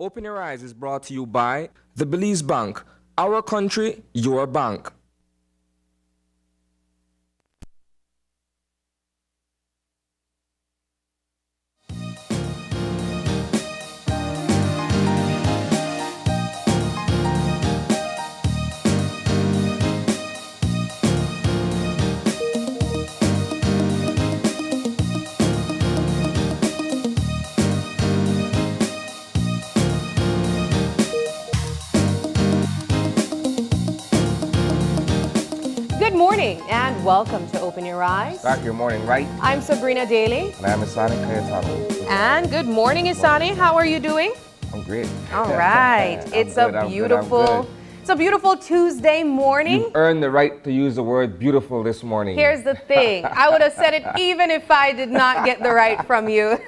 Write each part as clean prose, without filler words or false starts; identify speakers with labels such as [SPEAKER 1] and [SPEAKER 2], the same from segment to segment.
[SPEAKER 1] Open Your Eyes is brought to you by the Belize Bank. Our country, your bank.
[SPEAKER 2] Good morning and welcome to Open Your Eyes.
[SPEAKER 1] Start your morning right.
[SPEAKER 2] I'm Sabrina Daly.
[SPEAKER 1] And I'm Isani Kayatano.
[SPEAKER 2] And good morning, Isani. How are you doing?
[SPEAKER 1] I'm great.
[SPEAKER 2] All right. It's a beautiful Tuesday morning.
[SPEAKER 1] You've earned the right to use the word beautiful this morning.
[SPEAKER 2] Here's the thing. I would have said it even if I did not get the right from you.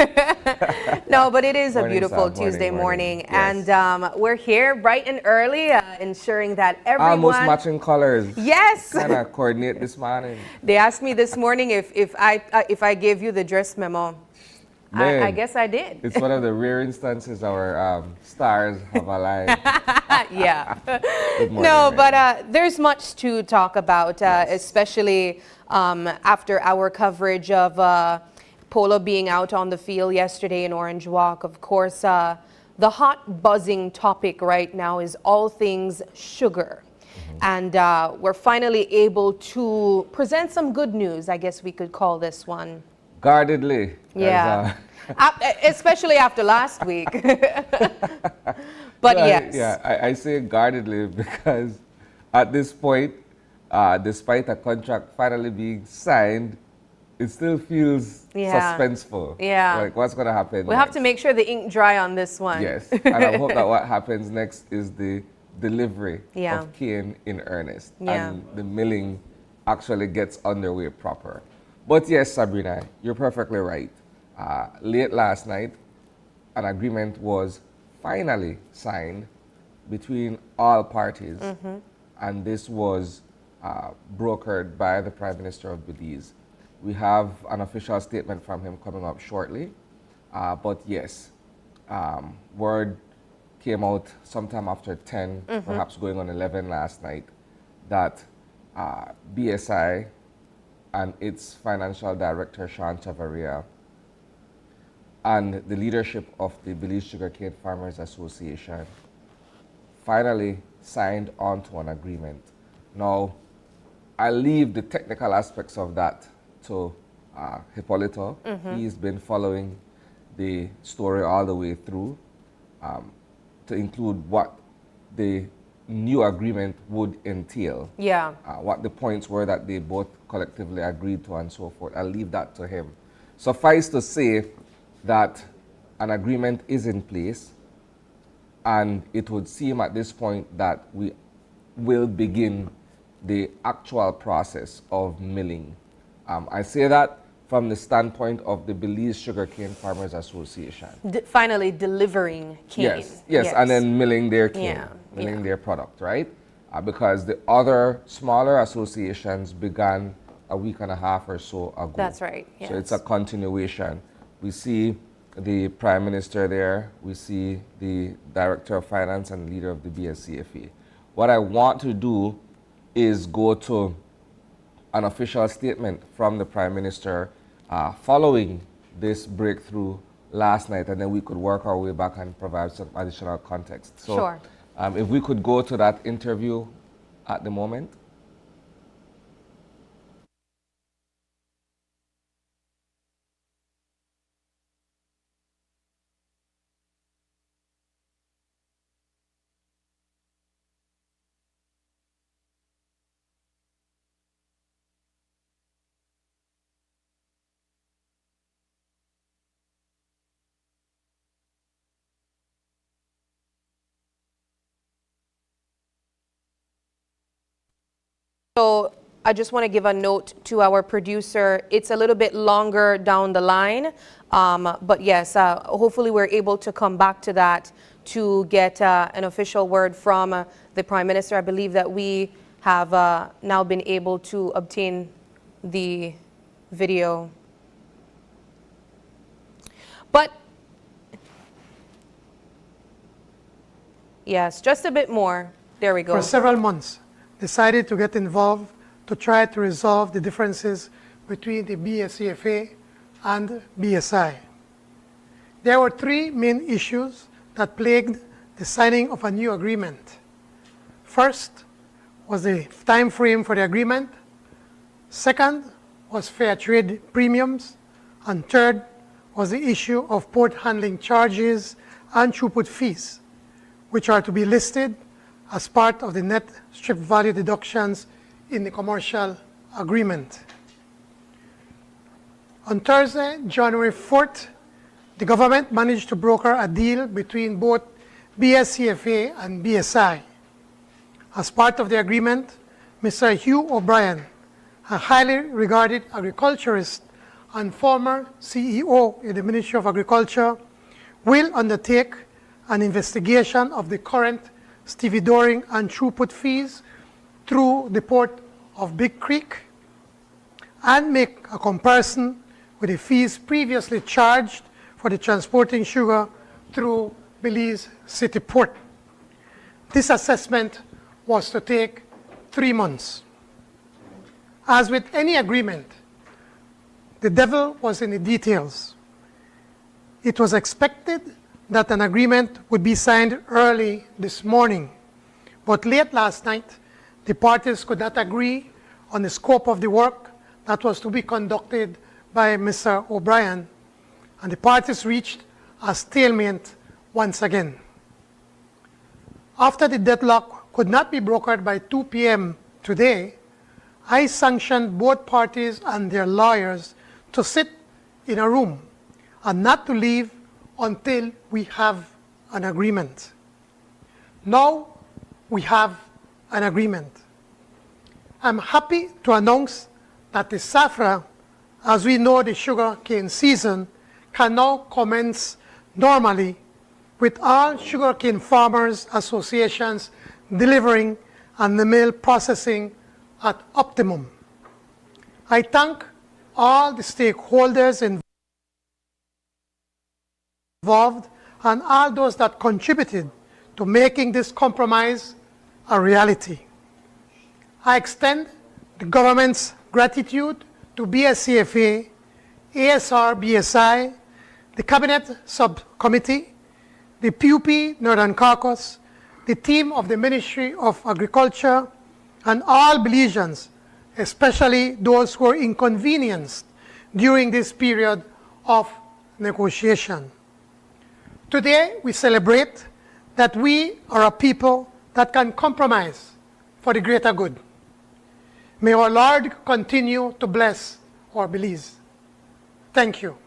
[SPEAKER 2] No, but it is a beautiful Tuesday morning.
[SPEAKER 1] Yes.
[SPEAKER 2] And we're here bright and early, ensuring that everyone...
[SPEAKER 1] Almost matching colors.
[SPEAKER 2] Yes.
[SPEAKER 1] Kind of coordinate this morning.
[SPEAKER 2] They asked me this morning if I gave you the dress memo. I guess I did.
[SPEAKER 1] It's one of the rare instances our stars have aligned.
[SPEAKER 2] Yeah.
[SPEAKER 1] Good morning,
[SPEAKER 2] No,
[SPEAKER 1] man.
[SPEAKER 2] but there's much to talk about, especially after our coverage of Polo being out on the field yesterday in Orange Walk. Of course, the hot buzzing topic right now is all things sugar. And we're finally able to present some good news, I guess we could call this one.
[SPEAKER 1] Guardedly.
[SPEAKER 2] Yeah. Especially after last week. But yes.
[SPEAKER 1] Yeah, I say guardedly because at this point, despite a contract finally being signed, it still feels suspenseful.
[SPEAKER 2] Yeah.
[SPEAKER 1] Like, what's going to happen
[SPEAKER 2] We have to make sure the ink dry on this one.
[SPEAKER 1] Yes. And I hope that what happens next is the delivery
[SPEAKER 2] Yeah.
[SPEAKER 1] of cane in earnest.
[SPEAKER 2] Yeah.
[SPEAKER 1] And the milling actually gets underway proper. But yes, Sabrina, you're perfectly right. Late last night, an agreement was finally signed between all parties, and this was brokered by the Prime Minister of Belize. We have an official statement from him coming up shortly, but yes, word came out sometime after 10, perhaps going on 11 last night, that BSI and its financial director, Sean Chavaria, and the leadership of the Belize Sugarcane Farmers Association finally signed onto an agreement. Now, I leave the technical aspects of that to Hippolito. He's been following the story all the way through to include what the new agreement would entail.
[SPEAKER 2] Yeah.
[SPEAKER 1] What the points were that they both collectively agreed to and so forth. I'll leave that to him. Suffice to say that an agreement is in place, and it would seem at this point that we will begin the actual process of milling. I say that from the standpoint of the Belize Sugarcane Farmers Association.
[SPEAKER 2] Finally delivering cane.
[SPEAKER 1] Yes, and then milling their cane,
[SPEAKER 2] Yeah.
[SPEAKER 1] their product, right? Because the other smaller associations began a week and a half or so ago.
[SPEAKER 2] That's right,
[SPEAKER 1] So
[SPEAKER 2] yes.
[SPEAKER 1] it's a continuation. We see the Prime Minister there, we see the Director of Finance and leader of the BSCFA. What I want to do is go to an official statement from the Prime Minister following this breakthrough last night, and then we could work our way back and provide some additional context. So,
[SPEAKER 2] Sure.
[SPEAKER 1] If we could go to that interview at the moment.
[SPEAKER 2] So I just want to give a note to our producer. It's a little bit longer down the line, but yes, hopefully we're able to come back to that to get an official word from the Prime Minister. I believe that we have now been able to obtain the video. But Yes, just a bit more. There we go.
[SPEAKER 3] For several months, decided to get involved to try to resolve the differences between the BSCFA and BSI. There were three main issues that plagued the signing of a new agreement. First was the time frame for the agreement. Second was fair trade premiums. And third was the issue of port handling charges and throughput fees, which are to be listed as part of the net strip value deductions in the commercial agreement. On Thursday, January 4th, the government managed to broker a deal between both BSCFA and BSI. As part of the agreement, Mr. Hugh O'Brien, a highly regarded agriculturist and former CEO in the Ministry of Agriculture, will undertake an investigation of the current stevedoring and throughput fees through the port of Big Creek and make a comparison with the fees previously charged for the transporting sugar through Belize City Port. This assessment was to take 3 months. As with any agreement, the devil was in the details. It was expected that an agreement would be signed early this morning, but late last night, the parties could not agree on the scope of the work that was to be conducted by Mr. O'Brien, and the parties reached a stalemate once again. After the deadlock could not be brokered by 2 p.m. today, I sanctioned both parties and their lawyers to sit in a room and not to leave until we have an agreement. Now we have an agreement. I'm happy to announce that the SAFRA, as we know the sugar cane season, can now commence normally with all sugarcane farmers associations delivering and the mill processing at optimum. I thank all the stakeholders involved and all those that contributed to making this compromise a reality. I extend the government's gratitude to BSCFA, ASR BSI, the Cabinet Subcommittee, the PUP Northern Caucus, the team of the Ministry of Agriculture, and all Belizeans, especially those who were inconvenienced during this period of negotiation. Today, we celebrate that we are a people that can compromise for the greater good. May our Lord continue to bless our Belize. Thank you.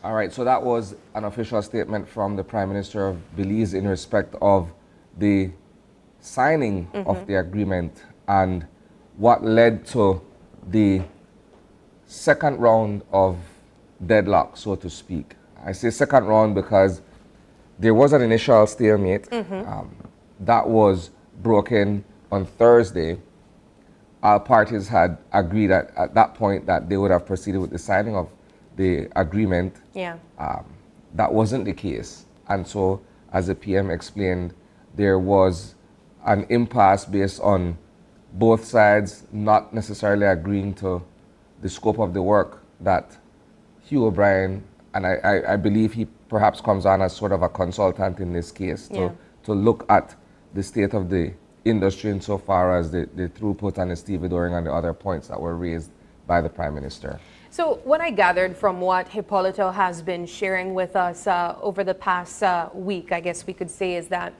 [SPEAKER 1] All right, so that was an official statement from the Prime Minister of Belize in respect of the signing of the agreement and what led to the second round of deadlock, so to speak. I say second round because there was an initial stalemate that was broken on Thursday. All parties had agreed at that point that they would have proceeded with the signing of the agreement.
[SPEAKER 2] Yeah.
[SPEAKER 1] That wasn't the case. And so, as the PM explained, there was an impasse based on both sides not necessarily agreeing to the scope of the work that Hugh O'Brien, and I believe he perhaps comes on as sort of a consultant in this case, to look at the state of the industry insofar as the throughput and the stevedoring and the other points that were raised by the Prime Minister.
[SPEAKER 2] So what I gathered from what Hipólito has been sharing with us over the past week, I guess we could say, is that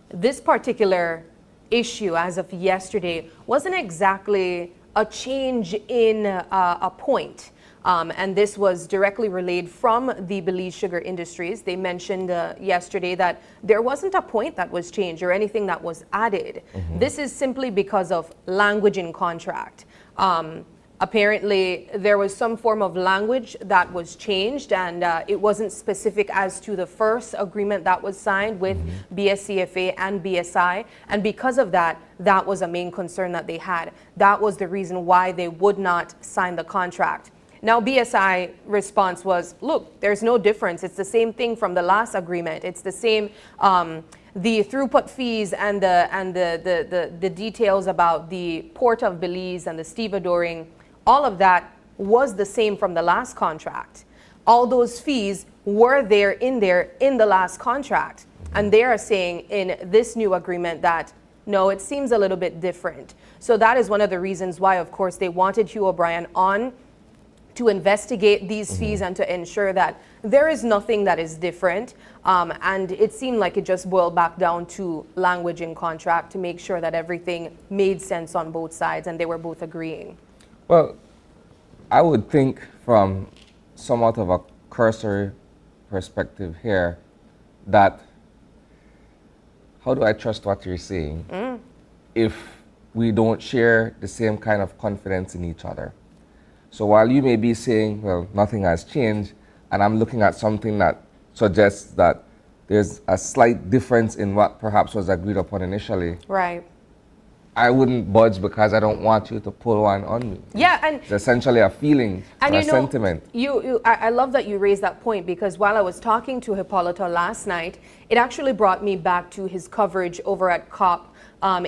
[SPEAKER 2] this particular issue as of yesterday wasn't exactly a change in a point. And this was directly relayed from the Belize Sugar Industries. They mentioned yesterday that there wasn't a point that was changed or anything that was added. This is simply because of language in contract. Apparently, there was some form of language that was changed, and it wasn't specific as to the first agreement that was signed with BSCFA and BSI. And because of that, that was a main concern that they had. That was the reason why they would not sign the contract. Now BSI response was, look, there's no difference. It's the same thing from the last agreement. It's the same, the throughput fees and the details about the port of Belize and the stevedoring, all of that was the same from the last contract. All those fees were there in the last contract. And they are saying in this new agreement that, no, it seems a little bit different. So that is one of the reasons why, of course, they wanted Hugh O'Brien on to investigate these fees and to ensure that there is nothing that is different. And it seemed like it just boiled back down to language in contract to make sure that everything made sense on both sides and they were both agreeing.
[SPEAKER 1] Well, I would think from somewhat of a cursory perspective here that how do I trust what you're saying if we don't share the same kind of confidence in each other? So while you may be saying, well, nothing has changed, and I'm looking at something that suggests that there's a slight difference in what perhaps was agreed upon initially.
[SPEAKER 2] Right.
[SPEAKER 1] I wouldn't budge because I don't want you to pull one on me.
[SPEAKER 2] Yeah, and
[SPEAKER 1] it's essentially a feeling
[SPEAKER 2] and
[SPEAKER 1] or a sentiment.
[SPEAKER 2] I love that you raised that point, because while I was talking to Hippolyta last night, it actually brought me back to his coverage over at COP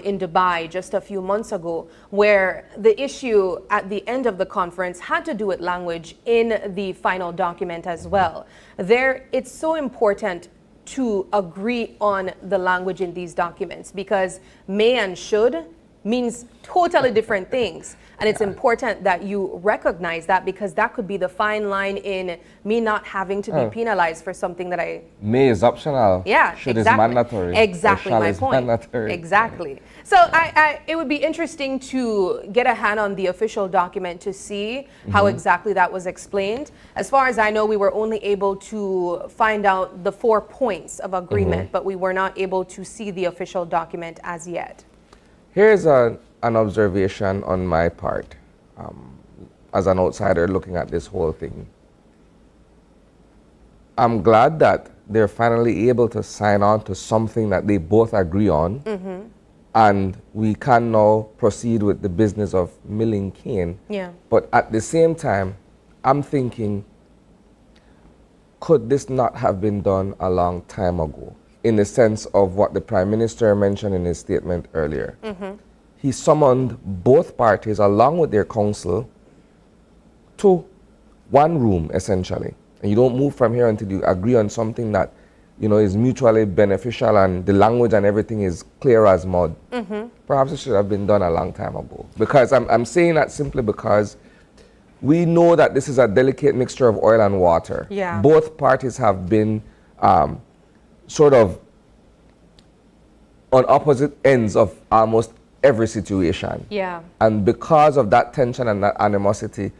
[SPEAKER 2] in Dubai just a few months ago, where the issue at the end of the conference had to do with language in the final document as well. It's so important to agree on the language in these documents, because may and should means totally different things. And it's important that you recognize that, because that could be the fine line in me not having to be penalized for something that I...
[SPEAKER 1] May is optional.
[SPEAKER 2] Yeah,
[SPEAKER 1] should
[SPEAKER 2] exactly.
[SPEAKER 1] is mandatory.
[SPEAKER 2] Exactly my point.
[SPEAKER 1] Mandatory.
[SPEAKER 2] Exactly. So it would be interesting to get a hand on the official document to see how exactly that was explained. As far as I know, we were only able to find out the 4 points of agreement, but we were not able to see the official document as yet.
[SPEAKER 1] Here's an observation on my part, as an outsider looking at this whole thing. I'm glad that they're finally able to sign on to something that they both agree on, and we can now proceed with the business of milling cane.
[SPEAKER 2] Yeah.
[SPEAKER 1] But at the same time, I'm thinking, could this not have been done a long time ago? In the sense of what the Prime Minister mentioned in his statement earlier. He summoned both parties along with their counsel to one room, essentially. And you don't move from here until you agree on something that, you know, is mutually beneficial and the language and everything is clear as mud. Perhaps it should have been done a long time ago. Because I'm saying that simply because we know that this is a delicate mixture of oil and water.
[SPEAKER 2] Yeah.
[SPEAKER 1] Both parties have been sort of on opposite ends of almost every situation.
[SPEAKER 2] Yeah.
[SPEAKER 1] And because of that tension and that animosity,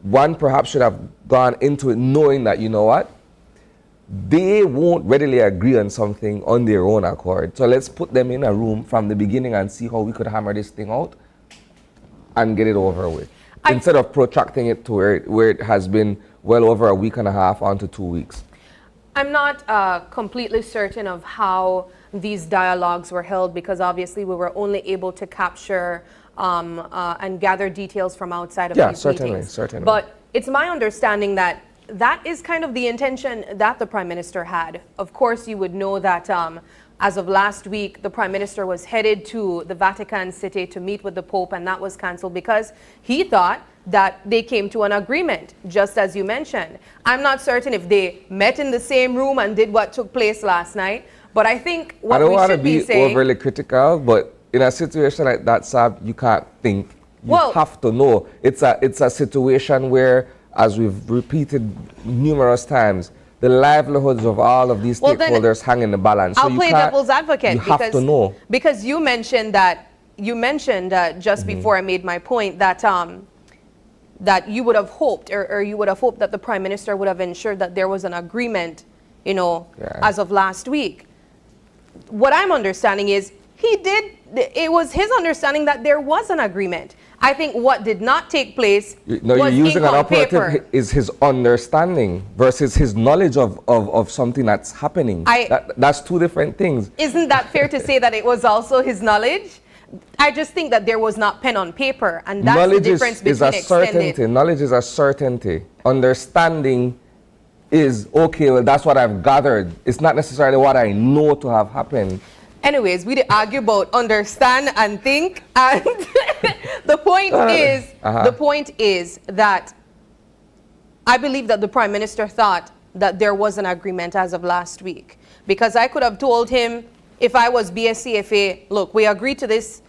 [SPEAKER 1] one perhaps should have gone into it knowing that, you know what, they won't readily agree on something on their own accord. So let's put them in a room from the beginning and see how we could hammer this thing out and get it over with. Instead of protracting it to where it has been well over a week and a half on to 2 weeks.
[SPEAKER 2] I'm not completely certain of how these dialogues were held, because obviously we were only able to capture and gather details from outside of these meetings.
[SPEAKER 1] Certainly.
[SPEAKER 2] But it's my understanding that that is kind of the intention that the Prime Minister had. Of course, you would know that as of last week, the Prime Minister was headed to the Vatican City to meet with the Pope, and that was cancelled because he thought that they came to an agreement, just as you mentioned. I'm not certain if they met in the same room and did what took place last night, but I think what we should be saying... I don't want to be overly
[SPEAKER 1] critical, but in a situation like that, Sab, you can't think. You have to know. It's a situation where, as we've repeated numerous times, the livelihoods of all of these stakeholders hang in the balance.
[SPEAKER 2] I'll play devil's advocate.
[SPEAKER 1] You have to know.
[SPEAKER 2] Because you mentioned just before I made my point that that you would have hoped, or you would have hoped that the Prime Minister would have ensured that there was an agreement, you know, as of last week. What I'm understanding is it was his understanding that there was an agreement. I think what did not take place was
[SPEAKER 1] you're using
[SPEAKER 2] ink
[SPEAKER 1] an
[SPEAKER 2] on
[SPEAKER 1] operative
[SPEAKER 2] paper.
[SPEAKER 1] Is his understanding versus his knowledge of something that's happening. That's two different things.
[SPEAKER 2] Isn't that fair to say that it was also his knowledge? I just think that there was not pen on paper, and that's
[SPEAKER 1] Knowledge
[SPEAKER 2] the difference
[SPEAKER 1] is a
[SPEAKER 2] between extended.
[SPEAKER 1] certainty. Knowledge is a certainty. Understanding is, okay, well, that's what I've gathered. It's not necessarily what I know to have happened.
[SPEAKER 2] Anyways, we did argue about understand and think, and the point is that I believe that the Prime Minister thought that there was an agreement as of last week, because I could have told him, if I was BSCFA, look, we agreed to this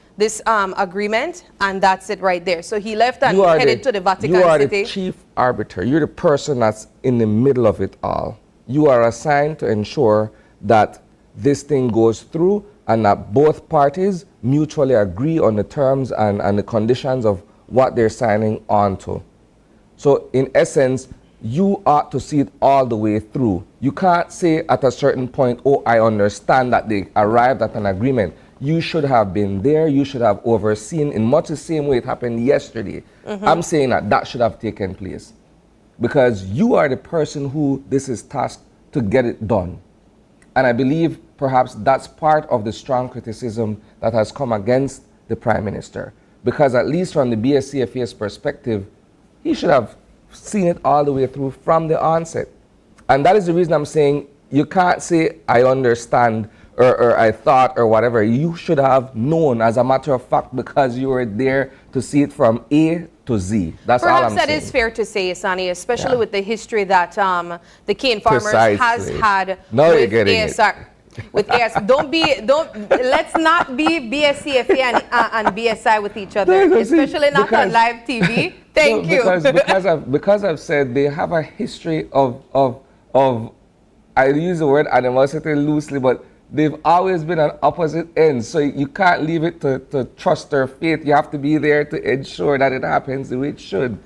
[SPEAKER 2] agreement, and that's it right there. So he left and headed to the Vatican City.
[SPEAKER 1] You are the chief arbiter. You're the person that's in the middle of it all. You are assigned to ensure that this thing goes through and that both parties mutually agree on the terms and the conditions of what they're signing on to. So in essence, you ought to see it all the way through. You can't say at a certain point, oh, I understand that they arrived at an agreement. You should have been there. You should have overseen in much the same way it happened yesterday. I'm saying that should have taken place, because you are the person who this is tasked to get it done. And I believe perhaps that's part of the strong criticism that has come against the Prime Minister, because at least from the BSCFA's perspective, he should have seen it all the way through from the onset. And that is the reason I'm saying you can't say, I understand, or I thought, or whatever. You should have known, as a matter of fact, because you were there to see it from A to Z. That's all I'm saying.
[SPEAKER 2] Perhaps that is fair to say, Sani, especially with the history that the cane farmers has had with ASR. With AS, let's not be BSCFA and BSI with each other, especially not on live TV. Thank you.
[SPEAKER 1] Because I've said they have a history of I use the word animosity loosely, but they've always been on opposite ends. So you can't leave it to trust their fate. You have to be there to ensure that it happens the way it should.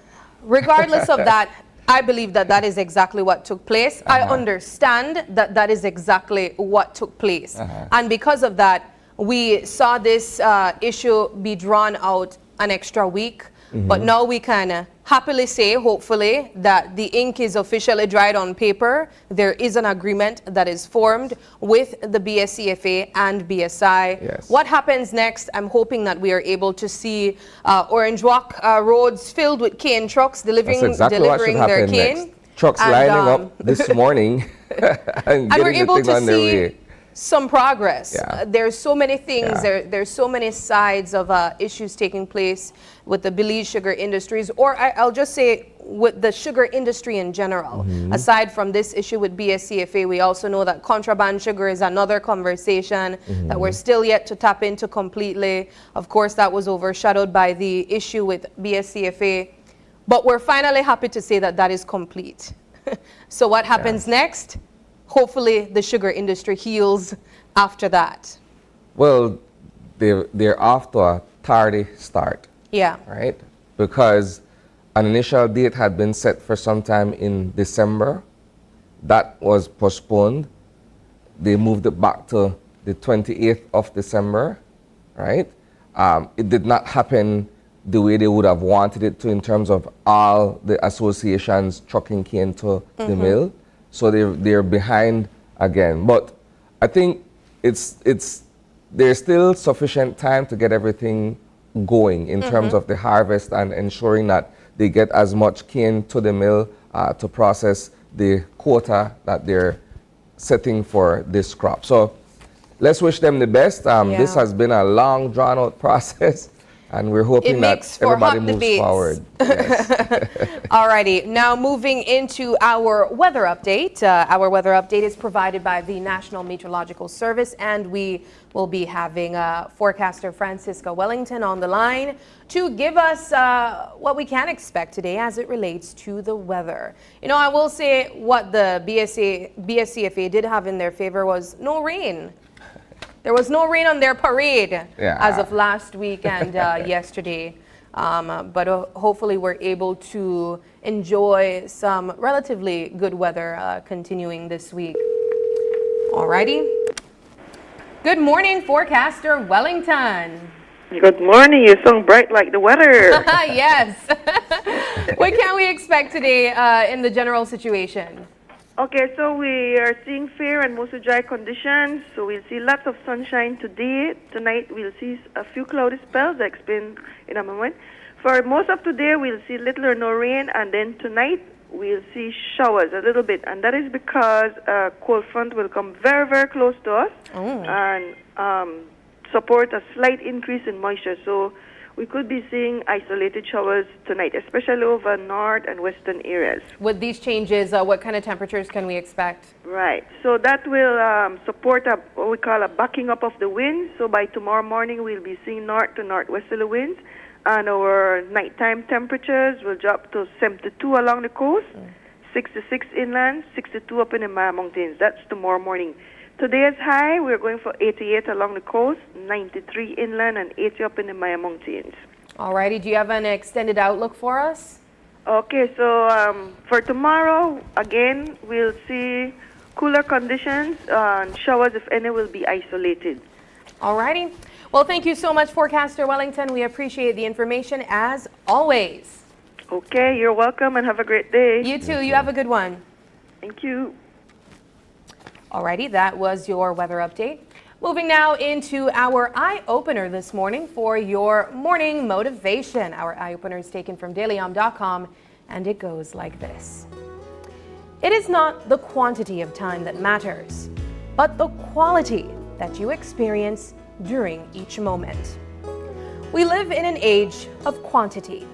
[SPEAKER 2] Regardless of that, I believe that that is exactly what took place. I understand that that is exactly what took place. And because of that, we saw this issue be drawn out an extra week. But now we can happily say, hopefully, that the ink is officially dried on paper. There is an agreement that is formed with the BSCFA and BSI.
[SPEAKER 1] Yes.
[SPEAKER 2] What happens next? I'm hoping that we are able to see Orange Walk roads filled with cane trucks delivering their cane.
[SPEAKER 1] Next. Trucks lining up this morning and
[SPEAKER 2] we're
[SPEAKER 1] getting
[SPEAKER 2] able
[SPEAKER 1] the thing
[SPEAKER 2] to
[SPEAKER 1] on their
[SPEAKER 2] see
[SPEAKER 1] way.
[SPEAKER 2] some progress.
[SPEAKER 1] Yeah.
[SPEAKER 2] There's so many things,
[SPEAKER 1] Yeah.
[SPEAKER 2] there's so many sides of issues taking place with the Belize sugar industries, or I'll just say with the sugar industry in general. Aside from this issue with BSCFA, we also know that contraband sugar is another conversation that we're still yet to tap into completely. Of course, that was overshadowed by the issue with BSCFA, but we're finally happy to say that that is complete. So what happens next? Hopefully the sugar industry heals after that.
[SPEAKER 1] Well, they're off to a tardy start.
[SPEAKER 2] Yeah.
[SPEAKER 1] Right? Because an initial date had been set for sometime in December. That was postponed. They moved it back to the 28th of December, right? It did not happen the way they would have wanted it to in terms of all the associations trucking cane to the mill. So they're behind again. But I think there's still sufficient time to get everything going in terms of the harvest and ensuring that they get as much cane to the mill to process the quota that they're setting for this crop. So let's wish them the best. This has been a long, drawn-out process, and we're hoping that everybody moves forward. Yes.
[SPEAKER 2] Alrighty, now moving into our weather update. Our weather update is provided by the National Meteorological Service, and we will be having forecaster Francisca Wellington on the line to give us what we can expect today as it relates to the weather. You know, I will say what the BSCFA did have in their favor was no rain. There was no rain on their parade as of last week and yesterday. But hopefully we're able to enjoy some relatively good weather continuing this week. Alrighty. Good morning, forecaster Wellington.
[SPEAKER 4] Good morning. You sound bright like the weather.
[SPEAKER 2] Yes. What can we expect today in the general situation?
[SPEAKER 4] Okay, so we are seeing fair and mostly dry conditions. So we'll see lots of sunshine today. Tonight we'll see a few cloudy spells. I explain in a moment. For most of today, we'll see little or no rain, and then tonight we'll see showers a little bit, and that is because a cold front will come very, very close to us and support a slight increase in moisture. So we could be seeing isolated showers tonight, especially over north and western areas.
[SPEAKER 2] With these changes, what kind of temperatures can we expect?
[SPEAKER 4] Right. So that will support what we call a backing up of the winds. So by tomorrow morning, we'll be seeing north to northwesterly winds, and our nighttime temperatures will drop to 72 along the coast, 66 inland, 62 up in the Maya Mountains. That's tomorrow morning. Today's high, we're going for 88 along the coast, 93 inland, and 80 up in the Maya Mountains.
[SPEAKER 2] Alrighty, do you have an extended outlook for us?
[SPEAKER 4] Okay, so for tomorrow, again, we'll see cooler conditions, and showers, if any, will be isolated.
[SPEAKER 2] Alrighty. Well, thank you so much, Forecaster Wellington. We appreciate the information as always.
[SPEAKER 4] Okay, you're welcome, and have a great day.
[SPEAKER 2] You too. You have a good one.
[SPEAKER 4] Thank you.
[SPEAKER 2] Alrighty, that was your weather update. Moving now into our eye-opener this morning for your morning motivation. Our eye-opener is taken from dailyom.com, and it goes like this. It is not the quantity of time that matters, but the quality that you experience during each moment. We live in an age of quantity.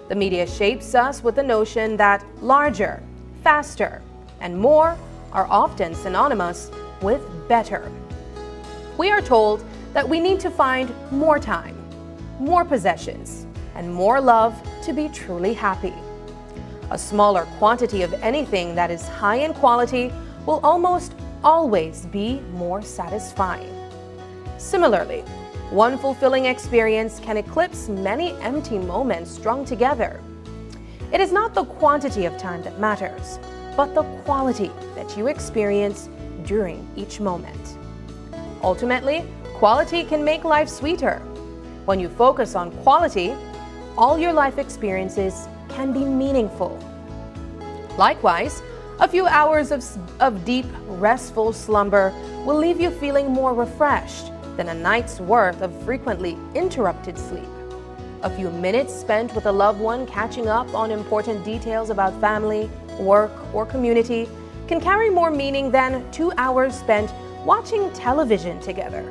[SPEAKER 2] The media shapes us with the notion that larger, faster, and more are often synonymous with better. We are told that we need to find more time, more possessions, and more love to be truly happy. A smaller quantity of anything that is high in quality will almost always be more satisfying. Similarly, one fulfilling experience can eclipse many empty moments strung together. It is not the quantity of time that matters, but the quality that you experience during each moment. Ultimately, quality can make life sweeter. When you focus on quality, all your life experiences can be meaningful. Likewise, a few hours of deep, restful slumber will leave you feeling more refreshed than a night's worth of frequently interrupted sleep. A few minutes spent with a loved one catching up on important details about family, work, or community can carry more meaning than 2 hours spent watching television together.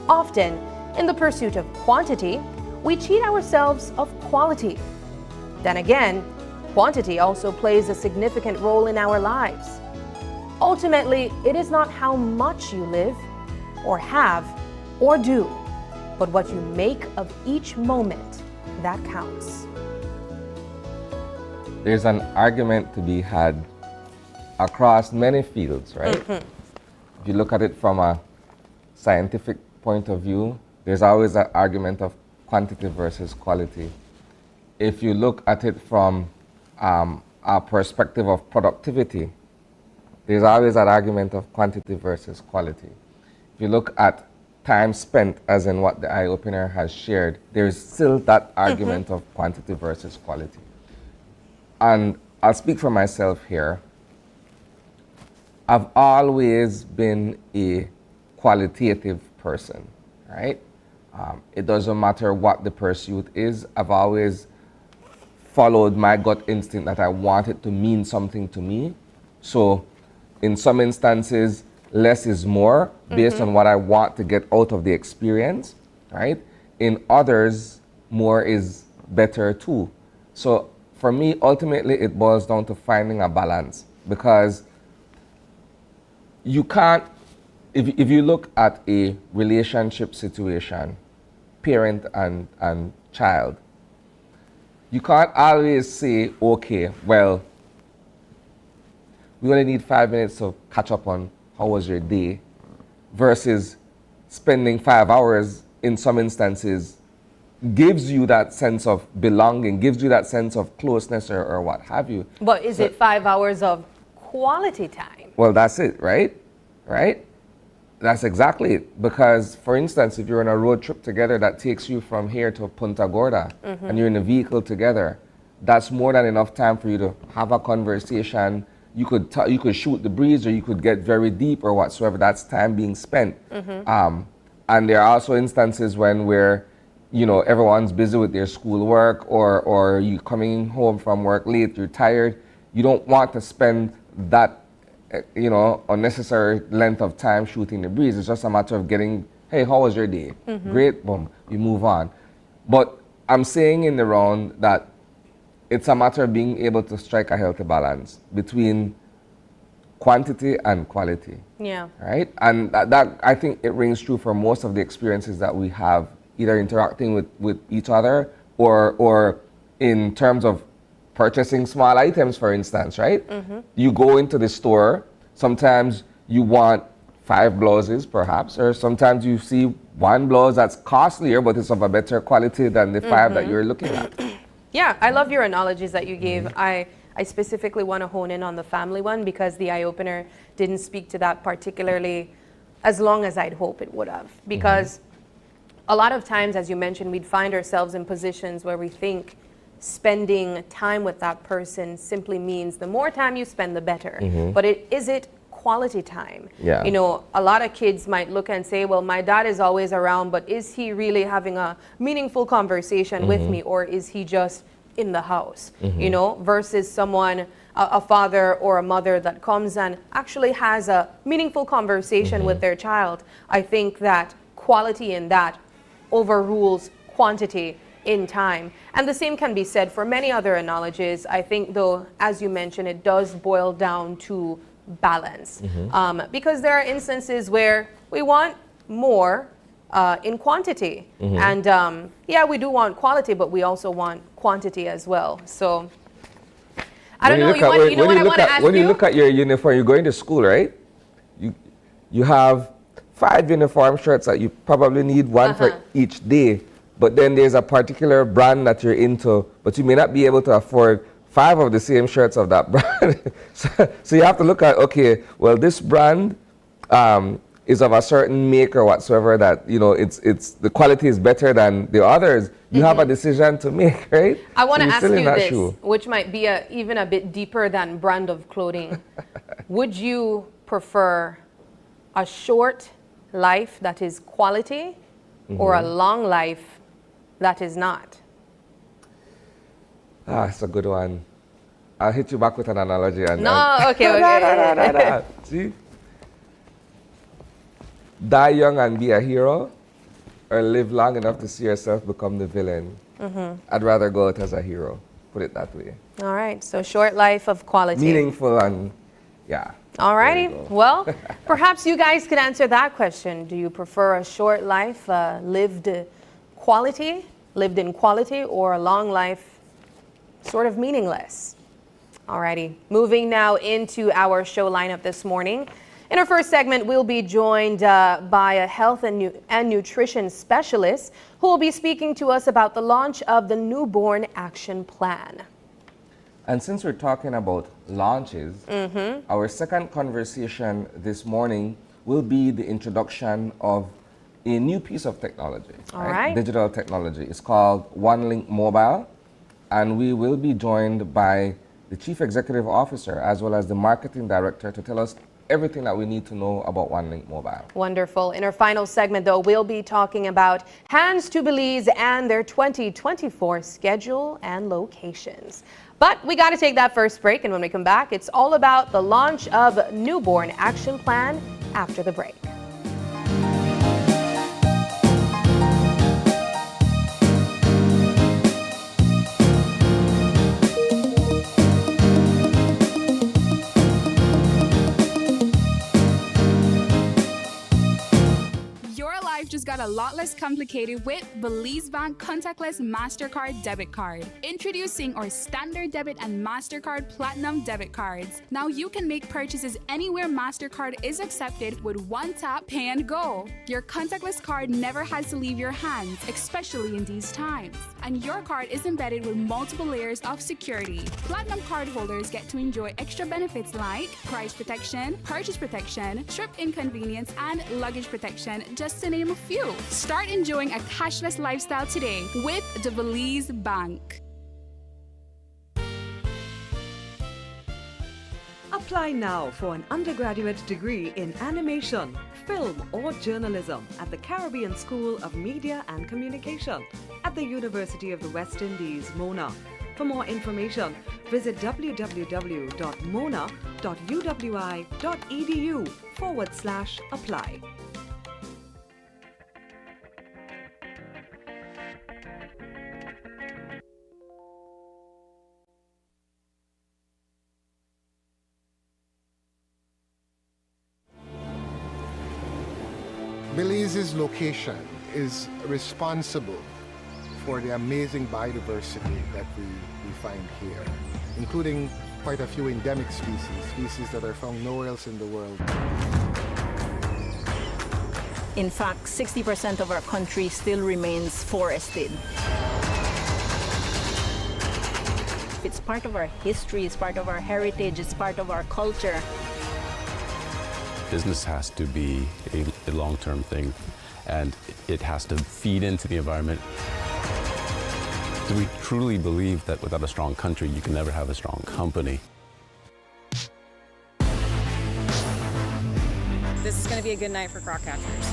[SPEAKER 2] Often, in the pursuit of quantity, we cheat ourselves of quality. Then again, quantity also plays a significant role in our lives. Ultimately, it is not how much you live, or have, or do, but what you make of each moment that counts.
[SPEAKER 1] There's an argument to be had across many fields, right? If you look at it from a scientific point of view, there's always an argument of quantity versus quality. If you look at it from a perspective of productivity, there's always an argument of quantity versus quality. If you look at time spent, as in what the eye-opener has shared, there's still that argument of quantity versus quality. And I'll speak for myself here. I've always been a qualitative person, right? It doesn't matter what the pursuit is. I've always followed my gut instinct that I want it to mean something to me. So in some instances, less is more based on what I want to get out of the experience, right? In others, more is better too. So for me, ultimately, it boils down to finding a balance, because you can't, if you look at a relationship situation, parent and child, you can't always say, okay, well, we only need 5 minutes to catch up on how was your day, versus spending 5 hours in some instances gives you that sense of belonging, gives you that sense of closeness or what have you.
[SPEAKER 2] But is it 5 hours of quality time?
[SPEAKER 1] Well, that's it, right? Right? That's exactly it. Because, for instance, if you're on a road trip together that takes you from here to Punta Gorda, and you're in a vehicle together, that's more than enough time for you to have a conversation, you could shoot the breeze, or you could get very deep or whatsoever. That's time being spent. And there are also instances where everyone's busy with their schoolwork, or you coming home from work late, you're tired. You don't want to spend that unnecessary length of time shooting the breeze. It's just a matter of getting, hey, how was your day? Great, boom, you move on. But I'm saying in the round that it's a matter of being able to strike a healthy balance between quantity and quality.
[SPEAKER 2] Yeah.
[SPEAKER 1] Right? And that I think it rings true for most of the experiences that we have, either interacting with each other or in terms of purchasing small items, for instance, right? You go into the store, sometimes you want 5 blouses perhaps, or sometimes you see one blouse that's costlier but it's of a better quality than the 5 that you're looking at.
[SPEAKER 2] Yeah, I love your analogies that you gave. I specifically want to hone in on the family one because the eye-opener didn't speak to that particularly as long as I'd hope it would have. Because a lot of times, as you mentioned, we'd find ourselves in positions where we think spending time with that person simply means the more time you spend, the better. But is it quality time?
[SPEAKER 1] Yeah.
[SPEAKER 2] A lot of kids might look and say, well, my dad is always around, but is he really having a meaningful conversation with me, or is he just in the house? Versus someone, a father or a mother that comes and actually has a meaningful conversation with their child. I think that quality in that overrules quantity in time. And the same can be said for many other analogies. I think, though, as you mentioned, it does boil down to balance. Because there are instances where we want more in quantity. And yeah, we do want quality, but we also want quantity as well. So I don't know.
[SPEAKER 1] When you look at your uniform, you're going to school, right? You have 5 uniform shirts that you probably need one for each day. But then there's a particular brand that you're into, but you may not be able to afford 5 of the same shirts of that brand. So you have to look at, okay, well, this brand is of a certain make or whatsoever that, it's the quality is better than the others. You have a decision to make, right?
[SPEAKER 2] I want to ask you this, which might be even a bit deeper than brand of clothing. Would you prefer a short life that is quality or a long life that is not?
[SPEAKER 1] It's a good one. I'll hit you back with an analogy.
[SPEAKER 2] Okay.
[SPEAKER 1] See? Die young and be a hero, or live long enough to see yourself become the villain. I'd rather go out as a hero, put it that way.
[SPEAKER 2] All right, so short life of quality.
[SPEAKER 1] Meaningful and, yeah.
[SPEAKER 2] All righty. Well, perhaps you guys could answer that question. Do you prefer a short life lived in quality, or a long life sort of meaningless? Alrighty, moving now into our show lineup this morning. In our first segment, we'll be joined by a health and nutrition specialist who will be speaking to us about the launch of the Newborn Action Plan.
[SPEAKER 1] And since we're talking about launches, our second conversation this morning will be the introduction of a new piece of technology, right? Digital technology. It's called OneLink Mobile, and we will be joined by the Chief Executive Officer as well as the Marketing Director to tell us everything that we need to know about OneLink Mobile.
[SPEAKER 2] Wonderful. In our final segment, though, we'll be talking about Hands to Belize and their 2024 schedule and locations. But we got to take that first break, and when we come back, it's all about the launch of Newborn Action Plan after the break.
[SPEAKER 5] Just got a lot less complicated with Belize Bank contactless MasterCard debit card. Introducing our standard debit and MasterCard Platinum debit cards. Now you can make purchases anywhere MasterCard is accepted with one tap, pay and go. Your contactless card never has to leave your hands, especially in these times. And your card is embedded with multiple layers of security. Platinum card holders get to enjoy extra benefits like price protection, purchase protection, trip inconvenience, and luggage protection, just to name a few. Start enjoying a cashless lifestyle today with the Belize Bank.
[SPEAKER 6] A Apply now for an undergraduate degree in animation, film, or journalism at the Caribbean School of Media and Communication at the University of the West Indies, Mona. For more information, visit www.mona.uwi.edu/apply.
[SPEAKER 7] Belize's location is responsible for the amazing biodiversity that we find here, including quite a few endemic species that are found nowhere else in the world.
[SPEAKER 8] In fact, 60% of our country still remains forested. It's part of our history, it's part of our heritage, it's part of our culture.
[SPEAKER 9] Business has to be a long-term thing, and it has to feed into the environment. Do we truly believe that without a strong country, you can never have a strong company?
[SPEAKER 10] This is going to be a good night for croc catchers.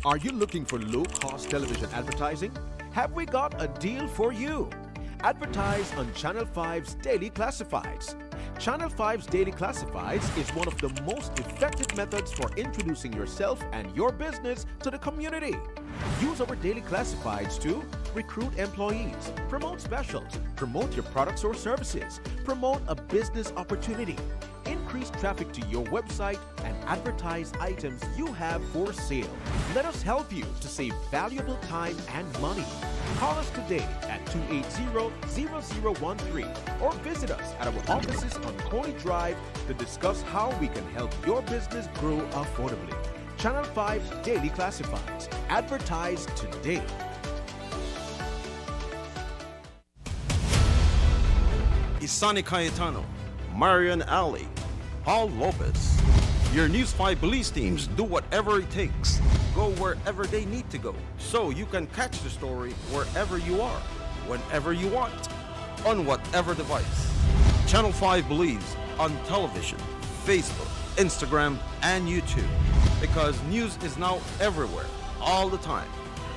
[SPEAKER 11] Are you looking for low-cost television advertising? Have we got a deal for you? Advertise on Channel 5's Daily Classifieds. Channel 5's Daily Classifieds is one of the most effective methods for introducing yourself and your business to the community. Use our Daily Classifieds to recruit employees, promote specials, promote your products or services, promote a business opportunity, increase traffic to your website, and advertise items you have for sale. Let us help you to save valuable time and money. Call us today at 280-0013 or visit us at our offices on Coney Drive to discuss how we can help your business grow affordably. Channel 5's Daily Classifieds. Advertise today.
[SPEAKER 12] Isani Cayetano, Marian Ali, Paul Lopez. Your News 5 Belize teams do whatever it takes. Go wherever they need to go, so you can catch the story wherever you are, whenever you want, on whatever device. Channel 5 Belize on television, Facebook, Instagram, and YouTube. Because news is now everywhere, all the time.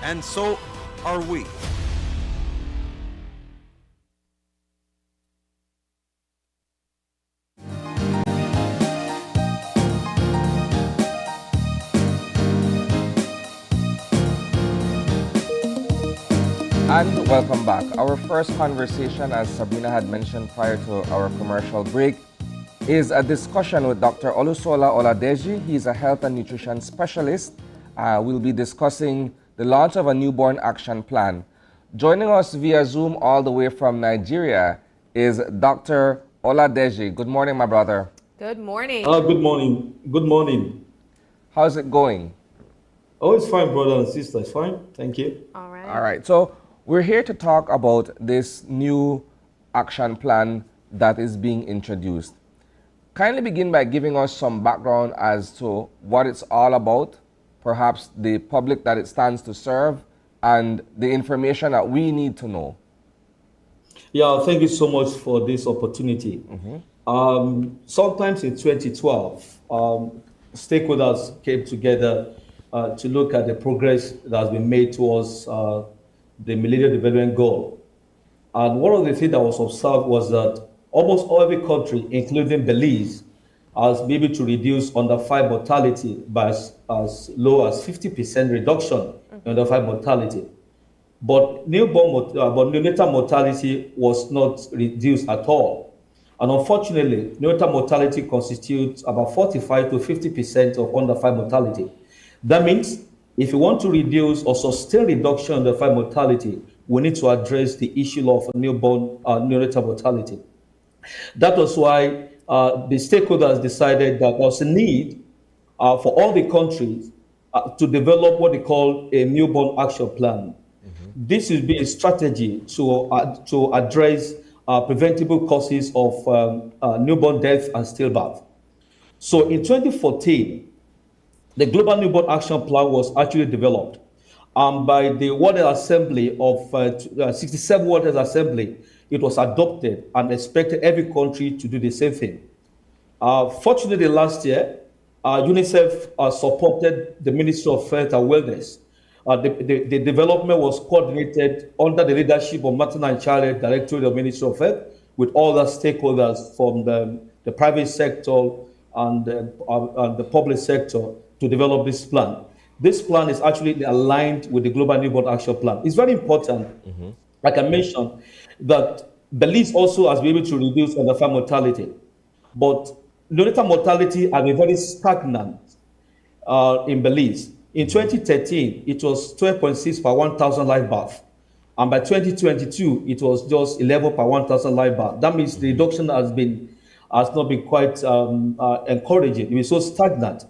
[SPEAKER 12] And so are we.
[SPEAKER 1] And welcome back. Our first conversation, as Sabrina had mentioned prior to our commercial break, is a discussion with Dr. Olusola Oladeji. He's a health and nutrition specialist. We'll be discussing the launch of a newborn action plan. Joining us via Zoom all the way from Nigeria is Dr. Oladeji. Good morning, my brother.
[SPEAKER 2] Good morning.
[SPEAKER 13] Good morning. Good morning.
[SPEAKER 1] How's it going?
[SPEAKER 13] Oh, it's fine, brother and sister. It's fine. Thank you.
[SPEAKER 2] All right.
[SPEAKER 1] All right. So we're here to talk about this new action plan that is being introduced. Kindly begin by giving us some background as to what it's all about, perhaps the public that it stands to serve, and the information that we need to know.
[SPEAKER 13] Yeah, thank you so much for this opportunity. Sometimes in 2012, stakeholders came together to look at the progress that has been made towards the Millennium Development Goal. And one of the things that was observed was that almost every country, including Belize, has been able to reduce under 5 mortality by as low as 50% reduction in under 5 mortality. But neonatal mortality was not reduced at all. And unfortunately, neonatal mortality constitutes about 45 to 50% of under 5 mortality. That means if you want to reduce or sustain reduction in the 5 mortality, we need to address the issue of neonatal mortality. That was why the stakeholders decided that there was a need for all the countries to develop what they call a newborn action plan. This will be a strategy to address preventable causes of newborn death and stillbirth. So in 2014, the Global Newborn Action Plan was actually developed by the World Health Assembly of 67 World Health Assembly. It was adopted and expected every country to do the same thing. Fortunately, last year, UNICEF supported the Ministry of Health and Wellness. The development was coordinated under the leadership of Maternal and Child Health Directorate of Ministry of Health with all the stakeholders from the private sector and the public sector to develop this plan. This plan is actually aligned with the Global Newborn Action Plan. It's very important, like I mentioned, that Belize also has been able to reduce infant mortality. But neonatal mortality has been very stagnant in Belize. In 2013, it was 12.6 per 1,000 live birth. And by 2022, it was just 11 per 1,000 live birth. That means the reduction has not been quite encouraging. It was so stagnant.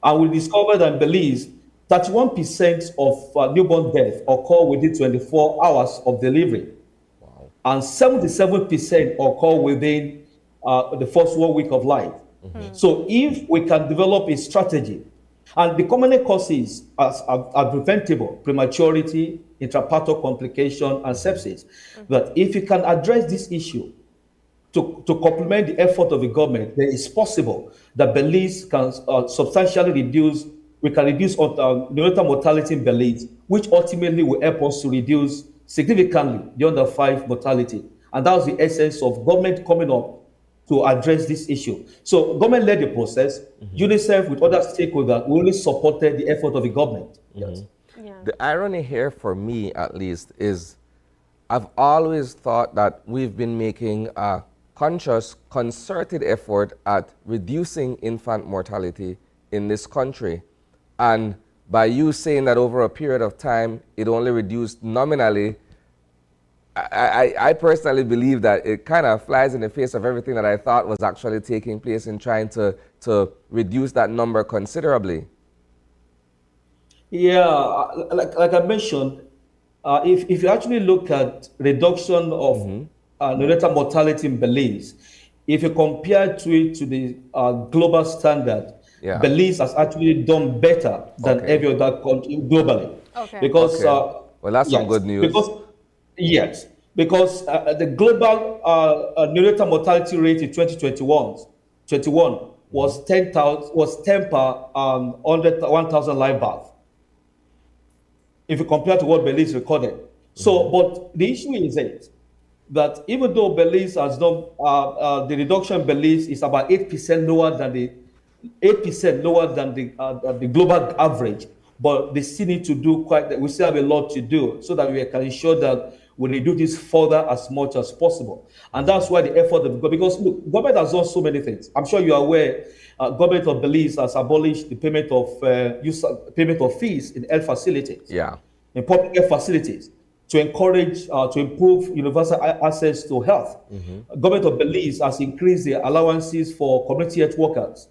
[SPEAKER 13] And we discovered that in Belize, 31% of newborn death occur within 24 hours of delivery. And 77% occur within the first 1 week of life. So if we can develop a strategy, and the common causes are preventable: prematurity, intrapartum complication, and sepsis. That if you can address this issue to complement the effort of the government, then it's possible that Belize can substantially reduce. We can reduce neonatal mortality in Belize, which ultimately will help us to reduce significantly the under 5 mortality. And that was the essence of government coming up to address this issue. So government led the process. UNICEF with other stakeholders really supported the effort of the government. Yes.
[SPEAKER 1] The irony here for me, at least, is I've always thought that we've been making a conscious, concerted effort at reducing infant mortality in this country. And by you saying that over a period of time, it only reduced nominally, I personally believe that it kind of flies in the face of everything that I thought was actually taking place in trying to reduce that number considerably.
[SPEAKER 13] Yeah, like I mentioned, if you actually look at reduction of neonatal mortality in Belize, if you compare it to the global standard, Belize has actually done better than every other country globally. Because
[SPEAKER 1] well, that's some good news.
[SPEAKER 13] Because the global neonatal mortality rate in 2021 was 10 per 1,000 live birth. If you compare to what Belize recorded. So, but the issue is that even though Belize has done, the reduction in Belize is about 8% lower than the global average, but they still need to do we still have a lot to do so that we can ensure that we reduce this further as much as possible. And that's why the effort of because look, government has done so many things. I'm sure you are aware, government of Belize has abolished the payment of fees in health facilities, in public health facilities, to encourage, to improve universal access to health. Government of Belize has increased the allowances for community health workers.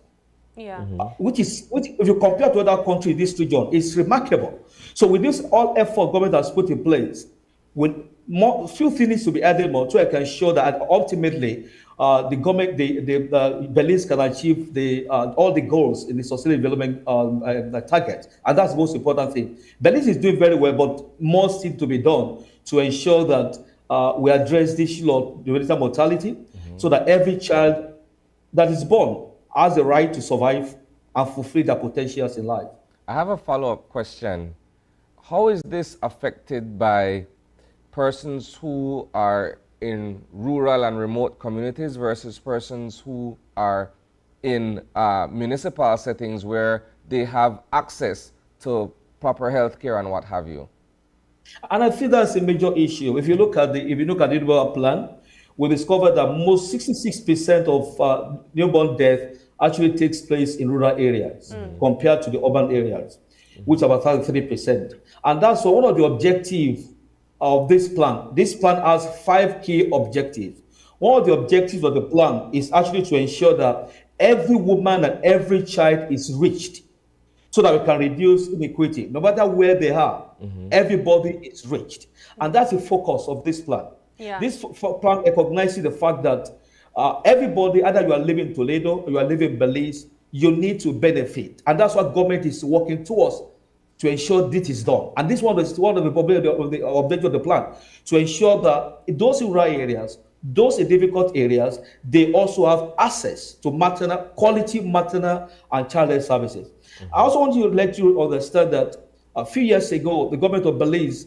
[SPEAKER 13] Which if you compare to other countries in this region, is remarkable. So with this all effort government has put in place, with few things needs to be added more so I can ensure that ultimately the government, the Belize can achieve all the goals in the sustainable development target, and that's the most important thing. Belize is doing very well, but more still to be done to ensure that we address this issue of neonatal mortality, so that every child that is born has the right to survive and fulfill their potentials in life.
[SPEAKER 1] I have a follow-up question. How is this affected by persons who are in rural and remote communities versus persons who are in municipal settings where they have access to proper health care and what have you?
[SPEAKER 13] And I think that's a major issue. If you look at the development plan, we discovered that most 66% of newborn death actually takes place in rural areas compared to the urban areas, which are about 33%. And that's one of the objectives of this plan. This plan has 5 key objectives. One of the objectives of the plan is actually to ensure that every woman and every child is reached so that we can reduce inequity. No matter where they are, everybody is reached. And that's the focus of this plan.
[SPEAKER 2] Yeah.
[SPEAKER 13] This plan recognizes the fact that everybody, either you are living in Toledo or you are living in Belize, you need to benefit. And that's what government is working towards to ensure this is done. And this one is one of the objectives of the plan, to ensure that in those rural areas, those in difficult areas, they also have access to quality maternal and child health services. I also want to let you understand that a few years ago, the government of Belize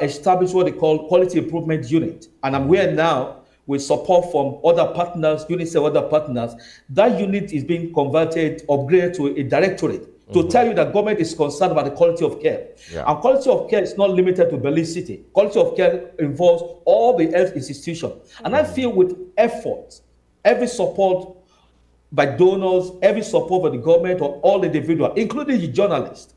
[SPEAKER 13] established what they call Quality Improvement Unit. And I'm aware now, with support from other partners, UNICEF, other partners, that unit is being converted, upgraded to a directorate to tell you that government is concerned about the quality of care.
[SPEAKER 1] Yeah.
[SPEAKER 13] And quality of care is not limited to Belize City. Quality of care involves all the health institutions. And I feel with effort, every support by donors, every support by the government or all individuals, including the journalists,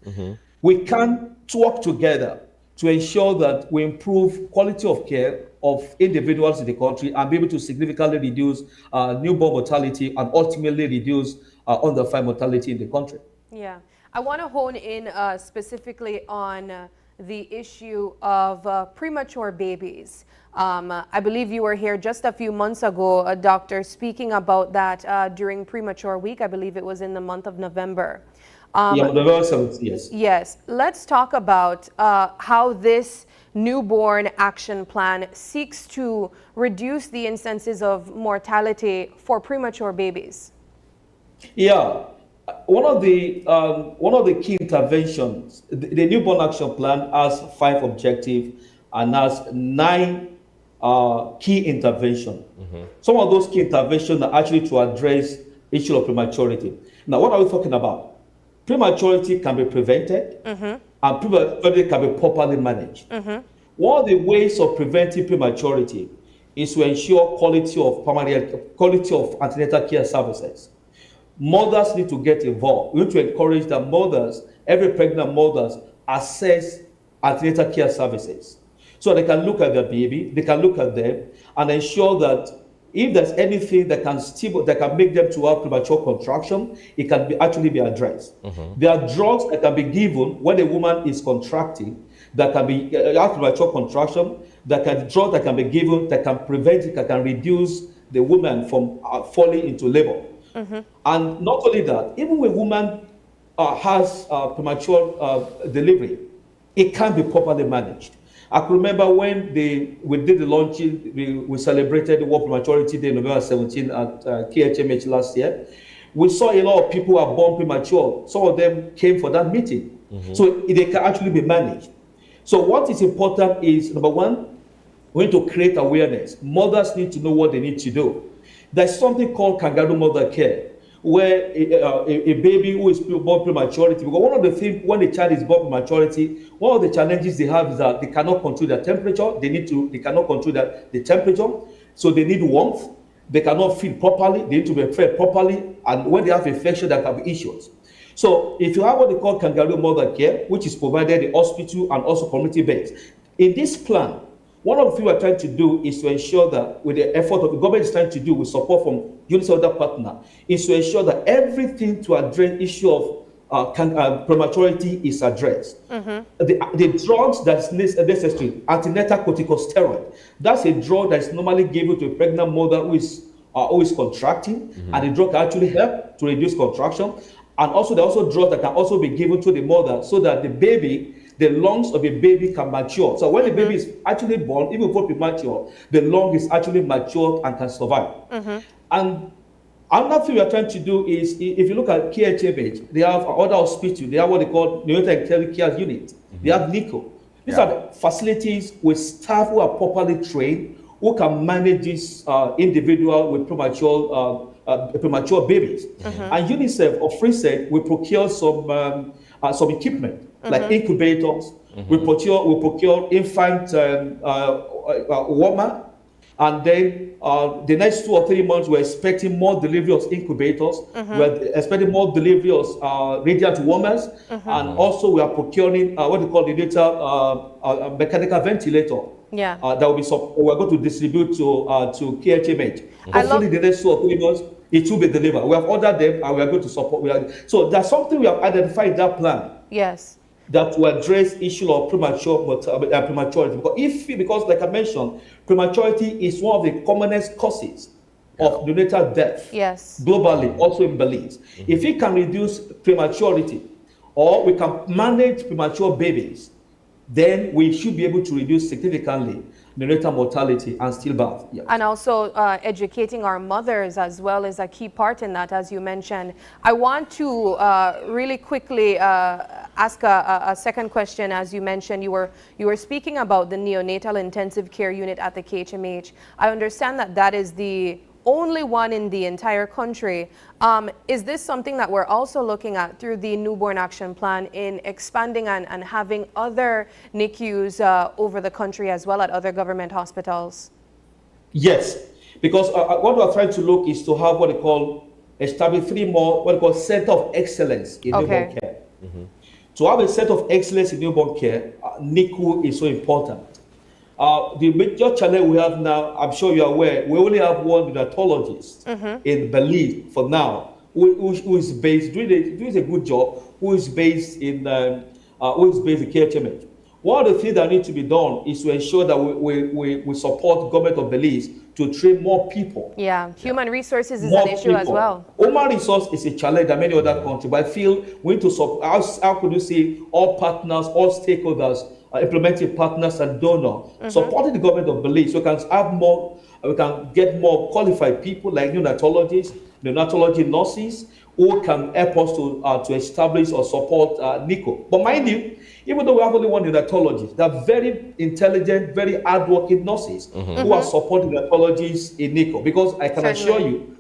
[SPEAKER 13] we can work together to ensure that we improve quality of care of individuals in the country and be able to significantly reduce newborn mortality and ultimately reduce under-5 mortality in the country.
[SPEAKER 2] Yeah, I want to hone in specifically on the issue of premature babies. I believe you were here just a few months ago, Doctor, speaking about that during Premature Week. I believe it was in the month of November.
[SPEAKER 13] November 17th, yes.
[SPEAKER 2] Yes, let's talk about how this newborn action plan seeks to reduce the instances of mortality for premature babies.
[SPEAKER 13] Yeah. One of the key interventions, the newborn action plan has 5 objectives and has 9 key interventions. Some of those key interventions are actually to address issue of prematurity. Now, what are we talking about? Prematurity can be prevented, and prematurity can be properly managed. One of the ways of preventing prematurity is to ensure quality of antenatal care services. Mothers need to get involved. We need to encourage that mothers, every pregnant mothers, access antenatal care services. So they can look at their baby, they can look at them, and ensure that if there's anything that can make them to have premature contraction, it can actually be addressed. There are drugs that can be given when a woman is contracting that can be premature contraction. Drugs that can be given that can prevent it, that can reduce the woman from falling into labor. And not only that, even when a woman has premature delivery, it can be properly managed. I can remember when we did the launching, we celebrated the World Prematurity Day, November 17 at KHMH last year. We saw a lot of people who are born premature. Some of them came for that meeting. So they can actually be managed. So what is important is, number one, we need to create awareness. Mothers need to know what they need to do. There's something called kangaroo mother care, where a baby who is born prematurity, because one of the things when a child is born prematurity, one of the challenges they have is that they cannot control their temperature. They cannot control the temperature, so they need warmth. They cannot feed properly. They need to be fed properly, and when they have infection, there can be issues. So if you have what they call kangaroo mother care, which is provided in hospital and also community based, in this plan, one of the things we're trying to do is to ensure that with the effort of the government is trying to do with support from UNICEF other partner, is to ensure that everything to address issue of prematurity is addressed. The drugs that's necessary, antenatal corticosteroid, that's a drug that's normally given to a pregnant mother who is contracting, and the drug can actually help to reduce contraction. And also, there are also drugs that can also be given to the mother so that the lungs of a baby can mature. So when the baby is actually born, even before premature, the lung is actually matured and can survive. And another thing we are trying to do is, if you look at KHMH, they have other hospitals, they have what they call neonatal care unit. They have NICO. These are facilities with staff who are properly trained, who can manage this individual with premature babies. And UNICEF or FreeSet will procure some equipment like incubators. We procure infant warmer, and then the next 2 or 3 months we're expecting more delivery of incubators. We're expecting more delivery of radiant warmers, and also we are procuring what we call the data mechanical ventilator.
[SPEAKER 2] Yeah.
[SPEAKER 13] That will be we're going to distribute to KHMH. Hopefully, the next 2 or 3 months it will be delivered. We have ordered them, and we are going to support. So that's something we have identified in that plan.
[SPEAKER 2] Yes.
[SPEAKER 13] that will address issue of prematurity. Because like I mentioned, prematurity is one of the commonest causes of neonatal death
[SPEAKER 2] Yes.
[SPEAKER 13] globally, also in Belize. If we can reduce prematurity, or we can manage premature babies, then we should be able to reduce significantly neonatal mortality and stillbirth. Yeah.
[SPEAKER 2] And also educating our mothers as well is a key part in that, as you mentioned. I want to really quickly ask a second question. As you mentioned, you were speaking about the neonatal intensive care unit at the KHMH. I understand that that is the only one in the entire country. Is this something that we're also looking at through the Newborn Action Plan in expanding and having other NICUs over the country as well at other government hospitals?
[SPEAKER 13] Yes, because what we're trying to look is to have what they call establish 3 more what they call center of excellence in newborn care. To have a center of excellence in newborn care, NICU is so important. The major challenge we have now, I'm sure you're aware, we only have one neonatologist in Belize for now, who is based, doing a good job, who is based in KHMH. One of the things that need to be done is to ensure that we support government of Belize to train more people.
[SPEAKER 2] Yeah, human resources is an issue as well.
[SPEAKER 13] Human resource is a challenge that many other countries, but I feel we need to support, how could you say, all partners, all stakeholders, implementing partners and donors, supporting the government of Belize so we can have more, we can get more qualified people like neonatologists, neonatology nurses, who can help us to establish or support NICU. But mind you, even though we have only one neonatologist, they are very intelligent, very hardworking nurses who are supporting neonatologists in NICU. Because I can assure you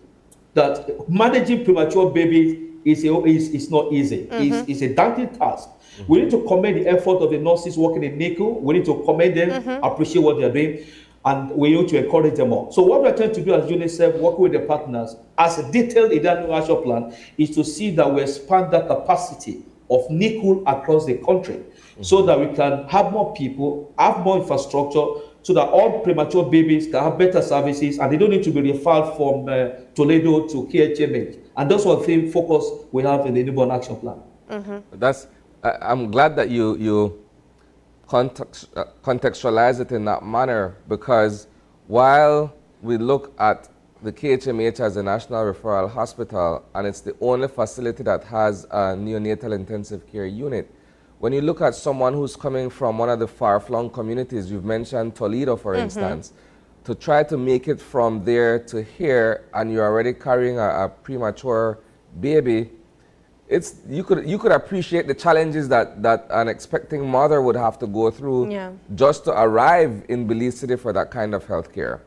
[SPEAKER 13] that managing premature babies is not easy. It's a daunting task. We need to commend the effort of the nurses working in NICU. We need to commend them, appreciate what they're doing, and we need to encourage them all. So what we're trying to do as UNICEF, working with the partners, as detailed in the Annual Action Plan, is to see that we expand the capacity of NICU across the country so that we can have more people, have more infrastructure, so that all premature babies can have better services and they don't need to be referred from Toledo to KHMH. And that's one thing focus we have in the Newborn Action Plan.
[SPEAKER 1] I'm glad that you contextualize it in that manner, because while we look at the KHMH as a national referral hospital and it's the only facility that has a neonatal intensive care unit, when you look at someone who's coming from one of the far-flung communities, you've mentioned Toledo, for instance, to try to make it from there to here, and you're already carrying a premature baby, you could appreciate the challenges that an expecting mother would have to go through just to arrive in Belize City for that kind of health care.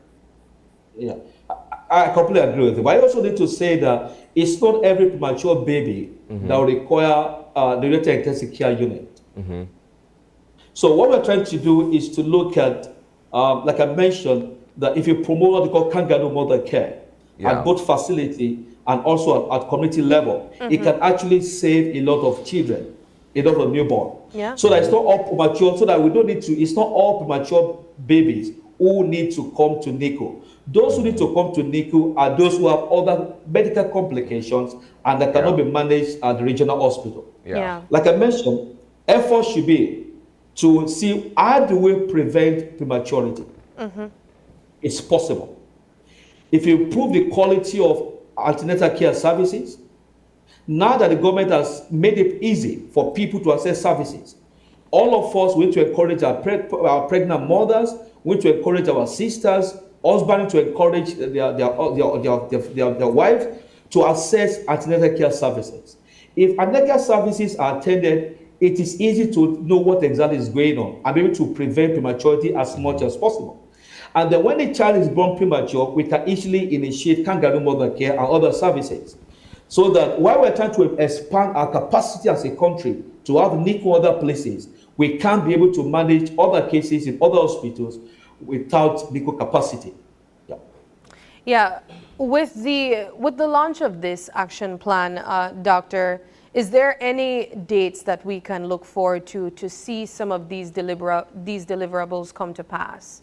[SPEAKER 13] Yeah, I completely agree with you. But I also need to say that it's not every premature baby that will require the neonatal intensive care unit. So what we're trying to do is to look at, like I mentioned, that if you promote what we call kangaroo mother care at both facility and also at community level, it can actually save a lot of children, a lot of newborn. So that it's not all premature, so that we don't need to, it's not all premature babies who need to come to NICU. Those who need to come to NICU are those who have other medical complications and that cannot be managed at the regional hospital. Like I mentioned, effort should be to see how do we prevent prematurity. It's possible. If you improve the quality of antenatal care services, now that the government has made it easy for people to access services, all of us need to encourage our pregnant mothers, we need to encourage our sisters, husbands to encourage their wives to access antenatal care services. If antenatal services are attended, it is easy to know what exactly is going on and be able to prevent prematurity as much as possible. And then when a child is born premature, we can easily initiate kangaroo mother care and other services. So that while we're trying to expand our capacity as a country to have NICU other places, we can't be able to manage other cases in other hospitals without NICU capacity.
[SPEAKER 2] Yeah, with the launch of this action plan, Doctor, is there any dates that we can look forward to see some of these deliverables come to pass?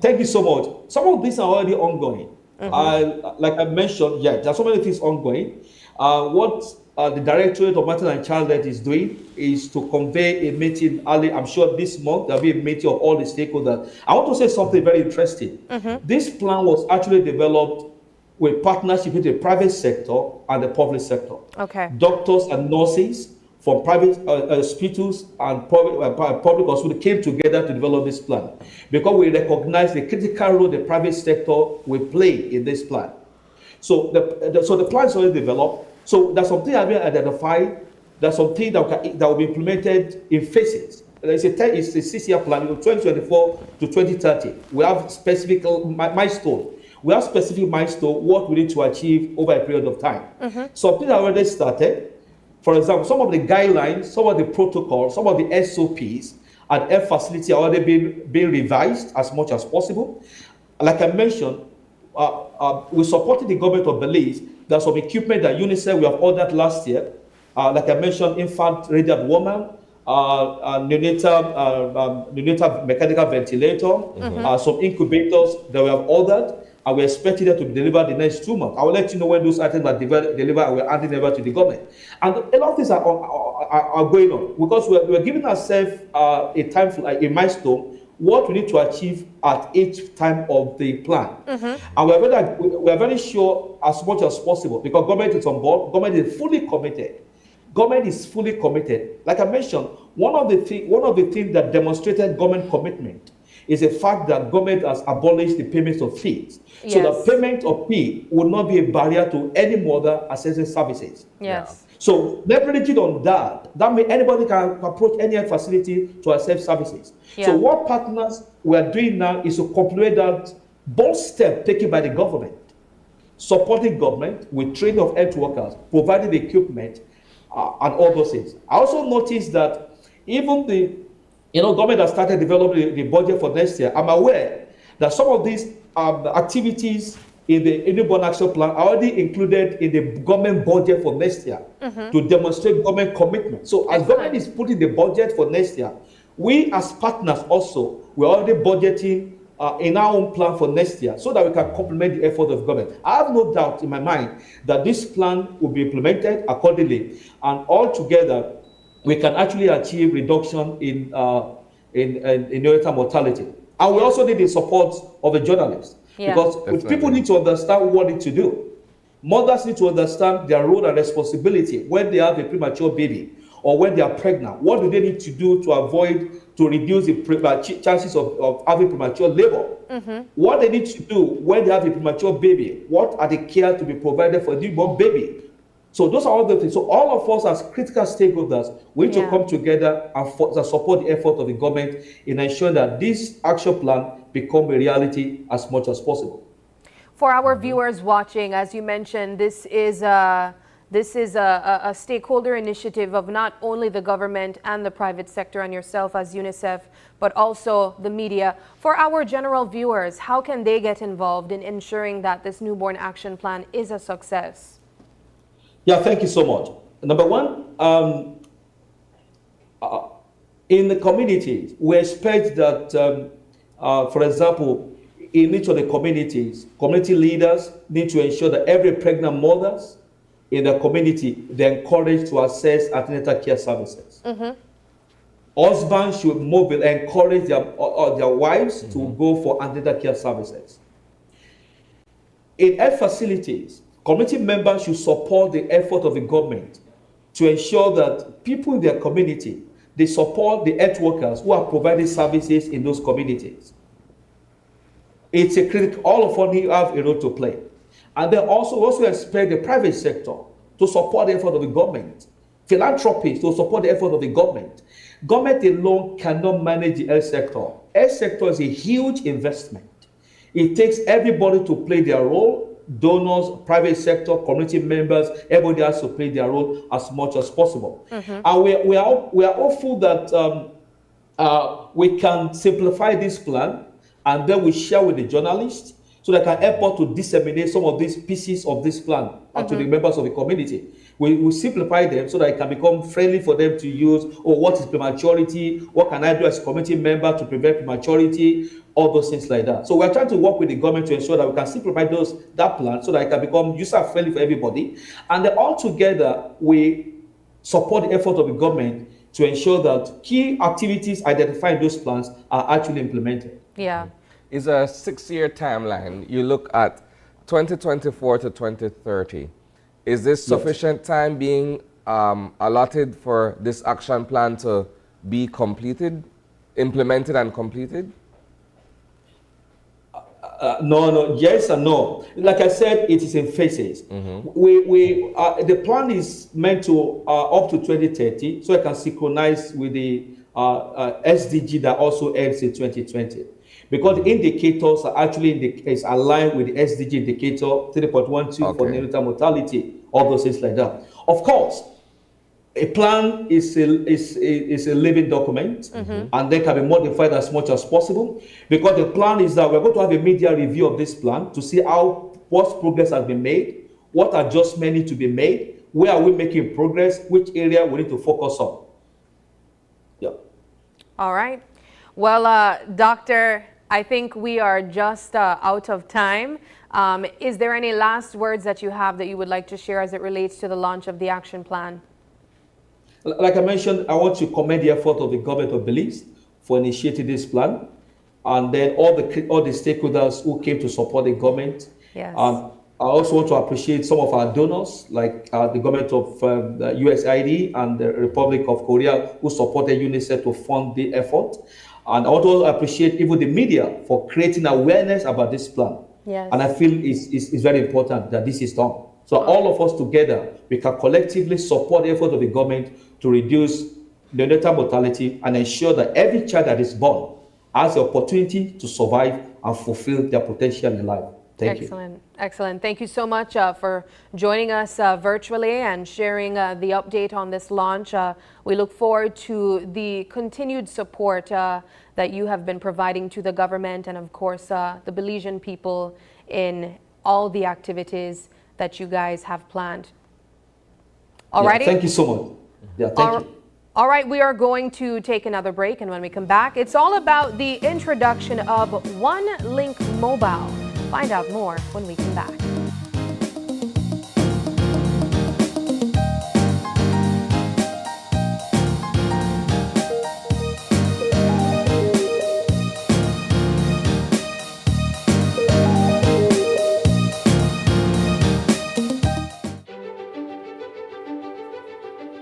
[SPEAKER 13] Thank you so much. Some of these are already ongoing. Like I mentioned, there are so many things ongoing. What the Directorate of Maternal and Child Health is doing is to convey a meeting early. I'm sure this month there'll be a meeting of all the stakeholders. I want to say something very interesting. This plan was actually developed with partnership with the private sector and the public sector.
[SPEAKER 2] Okay.
[SPEAKER 13] Doctors and nurses from private hospitals and public hospitals came together to develop this plan because we recognize the critical role the private sector will play in this plan. So the plan is already developed. So there's something that we identified. There's something that will be implemented in phases. It's a 6-year plan, 2024 to 2030. We have specific milestone. We have specific milestone what we need to achieve over a period of time. Something that already started. For example, some of the guidelines, some of the protocols, some of the SOPs at F facility are already being revised as much as possible. Like I mentioned, we supported the government of Belize. There's some equipment that UNICEF we have ordered last year. Like I mentioned, infant radiant woman, neonatal mechanical ventilator, some incubators that we have ordered, and we're expecting them to be delivered in the next 2 months. I will let you know when those items are delivered and we're handing over to the government. And a lot of things are going on because we're giving ourselves a milestone, what we need to achieve at each time of the plan. And we are very sure as much as possible because government is on board, government is fully committed. Government is fully committed. Like I mentioned, one of the things that demonstrated government commitment is the fact that government has abolished the payments of fees.
[SPEAKER 2] Yes.
[SPEAKER 13] So the payment of fee will not be a barrier to any mother accessing services.
[SPEAKER 2] Yes.
[SPEAKER 13] So leveraging on that means anybody can approach any facility to access services. So what partners we are doing now is to complement that bold step taken by the government, supporting government with training of health workers, providing the equipment, and all those things. I also noticed that even the government has started developing the budget for next year. I'm aware that some of these activities in the Newborn Action Plan are already included in the government budget for next year to demonstrate government commitment. So as government is putting the budget for next year, we as partners also, we're already budgeting in our own plan for next year so that we can complement the effort of government. I have no doubt in my mind that this plan will be implemented accordingly, and altogether we can actually achieve reduction in neonatal mortality. And we also need the support of the journalists because people need to understand what they need to do. Mothers need to understand their role and responsibility when they have a premature baby or when they are pregnant. What do they need to do to reduce the chances of having premature labor? What they need to do when they have a premature baby? What are the care to be provided for a newborn baby? So those are all the things. So all of us as critical stakeholders, we need to come together and support the effort of the government in ensuring that this action plan become a reality as much as possible.
[SPEAKER 2] For our viewers watching, as you mentioned, this is a stakeholder initiative of not only the government and the private sector and yourself as UNICEF, but also the media. For our general viewers, how can they get involved in ensuring that this newborn action plan is a success?
[SPEAKER 13] Yeah, thank you so much. Number one, in the communities, we expect that, for example, in each of the communities, community leaders need to ensure that every pregnant mothers in the community, they're encouraged to access antenatal care services. Husbands should encourage their wives to go for antenatal care services. In health facilities, community members should support the effort of the government to ensure that people in their community, they support the health workers who are providing services in those communities. It's a critical, all of us have a role to play. And then also expect the private sector to support the effort of the government. Philanthropists to support the effort of the government. Government alone cannot manage the health sector. Health sector is a huge investment. It takes everybody to play their role. Donors, private sector, community members, everybody has to play their role as much as possible. And we are hopeful that we can simplify this plan and then we share with the journalists so they can help us to disseminate some of these pieces of this plan to the members of the community. We simplify them so that it can become friendly for them to use. Or what is prematurity? What can I do as a community member to prevent prematurity? All those things like that. So we're trying to work with the government to ensure that we can simplify that plan so that it can become user friendly for everybody. And then all together, we support the effort of the government to ensure that key activities identified in those plans are actually implemented.
[SPEAKER 2] Yeah.
[SPEAKER 1] It's a 6-year timeline. You look at 2024 to 2030. Is this sufficient time being allotted for this action plan to be completed, implemented and completed?
[SPEAKER 13] No, yes and no. Like I said, it is in phases. The plan is meant to up to 2030, so it can synchronize with the SDG that also ends in 2020. Because the indicators are actually is aligned with the SDG indicator 3.12 for neonatal mortality, all those things like that. Of course, a plan is a living document, and they can be modified as much as possible, because the plan is that we're going to have a media review of this plan to see what progress has been made, what adjustments need to be made, where are we making progress, which area we need to focus on. Yeah.
[SPEAKER 2] All right. Well, Doctor, I think we are just out of time. Is there any last words that you have that you would like to share as it relates to the launch of the action plan?
[SPEAKER 13] Like I mentioned, I want to commend the effort of the government of Belize for initiating this plan, and then all the stakeholders who came to support the government.
[SPEAKER 2] Yes.
[SPEAKER 13] I also want to appreciate some of our donors, like the government of the USAID and the Republic of Korea, who supported UNICEF to fund the effort. And I want to appreciate even the media for creating awareness about this plan.
[SPEAKER 2] Yes.
[SPEAKER 13] And I feel it's very important that this is done. So all of us together, we can collectively support the effort of the government to reduce neonatal mortality and ensure that every child that is born has the opportunity to survive and fulfill their potential in life. Thank you.
[SPEAKER 2] Excellent. Thank you so much for joining us virtually and sharing the update on this launch. We look forward to the continued support that you have been providing to the government and, of course, the Belizean people in all the activities that you guys have planned. All righty.
[SPEAKER 13] Thank you so much. Yeah, thank you.
[SPEAKER 2] All right, we are going to take another break, and when we come back, it's all about the introduction of One Link Mobile. Find out more when we come back.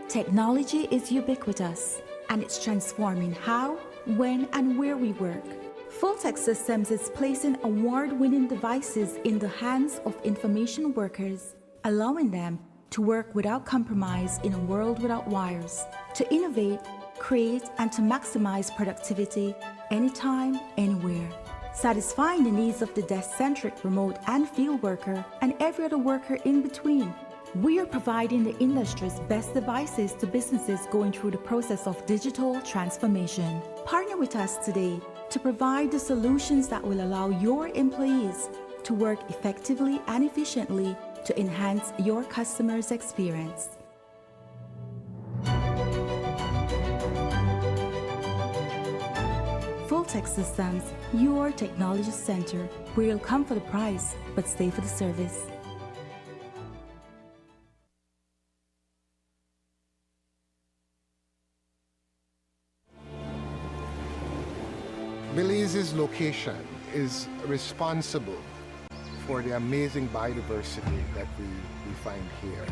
[SPEAKER 14] Technology is ubiquitous, and it's transforming how, when, and where we work. Fulltech Systems is placing award-winning devices in the hands of information workers, allowing them to work without compromise in a world without wires, to innovate, create, and to maximize productivity anytime, anywhere, satisfying the needs of the desk-centric remote and field worker and every other worker in between. We are providing the industry's best devices to businesses going through the process of digital transformation. Partner with us today to provide the solutions that will allow your employees to work effectively and efficiently to enhance your customers' experience. Fulltech Systems, your technology center, where you'll come for the price, but stay for the service.
[SPEAKER 7] Belize's location is responsible for the amazing biodiversity that we find here,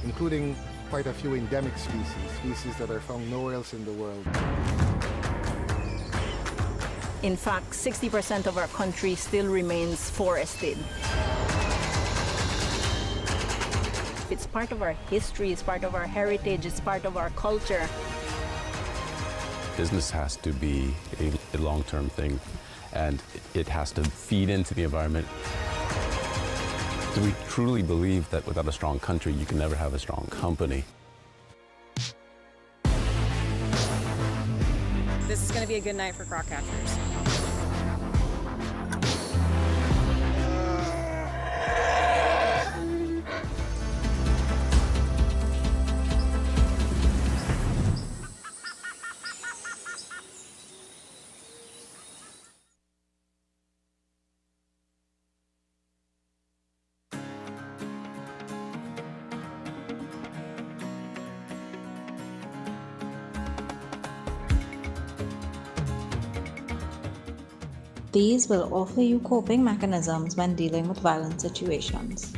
[SPEAKER 7] including quite a few endemic species that are found nowhere else in the world.
[SPEAKER 8] In fact, 60% of our country still remains forested. It's part of our history, it's part of our heritage, it's part of our culture.
[SPEAKER 9] Business has to be a long-term thing, and it has to feed into the environment. Do we truly believe that without a strong country, you can never have a strong company?
[SPEAKER 10] This is going to be a good night for croc catchers.
[SPEAKER 15] These will offer you coping mechanisms when dealing with violent situations.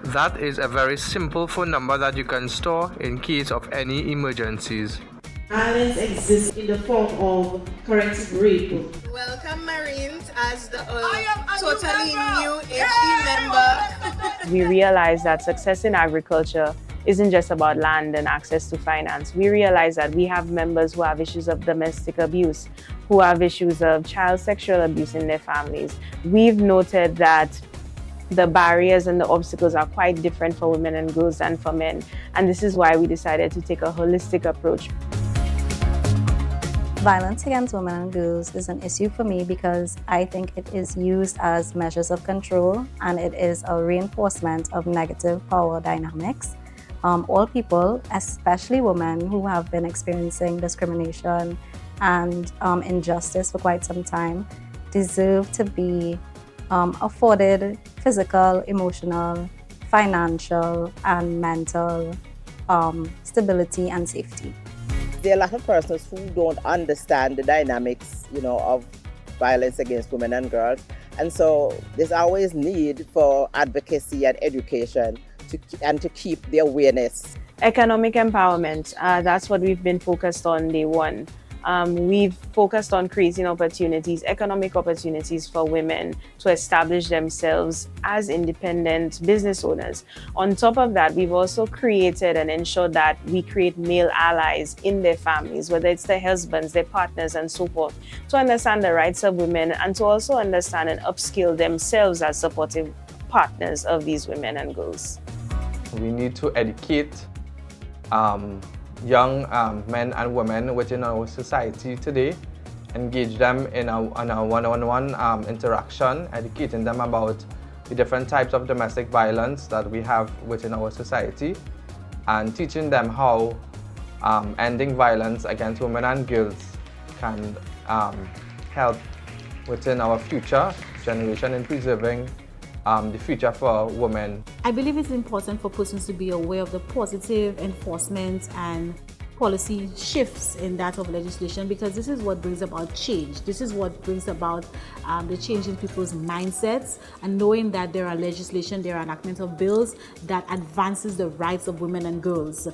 [SPEAKER 16] That is a very simple phone number that you can store in case of any emergencies.
[SPEAKER 17] Violence exists in the form of corrective rape.
[SPEAKER 18] Welcome Marines as the totally new HE member.
[SPEAKER 19] We realize that success in agriculture isn't just about land and access to finance. We realize that we have members who have issues of domestic abuse, who have issues of child sexual abuse in their families. We've noted that the barriers and the obstacles are quite different for women and girls than for men. And this is why we decided to take a holistic approach.
[SPEAKER 20] Violence against women and girls is an issue for me because I think it is used as measures of control and it is a reinforcement of negative power dynamics. All people, especially women who have been experiencing discrimination and injustice for quite some time, deserve to be afforded physical, emotional, financial, and mental stability and safety.
[SPEAKER 21] There are a lot of persons who don't understand the dynamics, of violence against women and girls. And so there's always need for advocacy and education to keep the awareness.
[SPEAKER 19] Economic empowerment, that's what we've been focused on day one. We've focused on creating opportunities, economic opportunities for women to establish themselves as independent business owners. On top of that, we've also created and ensured that we create male allies in their families, whether it's their husbands, their partners, and so forth, to understand the rights of women and to also understand and upskill themselves as supportive partners of these women and girls.
[SPEAKER 16] We need to educate young men and women within our society today, engage them in a one-on-one interaction, educating them about the different types of domestic violence that we have within our society, and teaching them how ending violence against women and girls can help within our future generation in preserving the future for women.
[SPEAKER 22] I believe it's important for persons to be aware of the positive enforcement and policy shifts in that of legislation, because this is what brings about change. This is what brings about the change in people's mindsets, and knowing that there are legislation, there are enactment of bills that advances the rights of women and girls.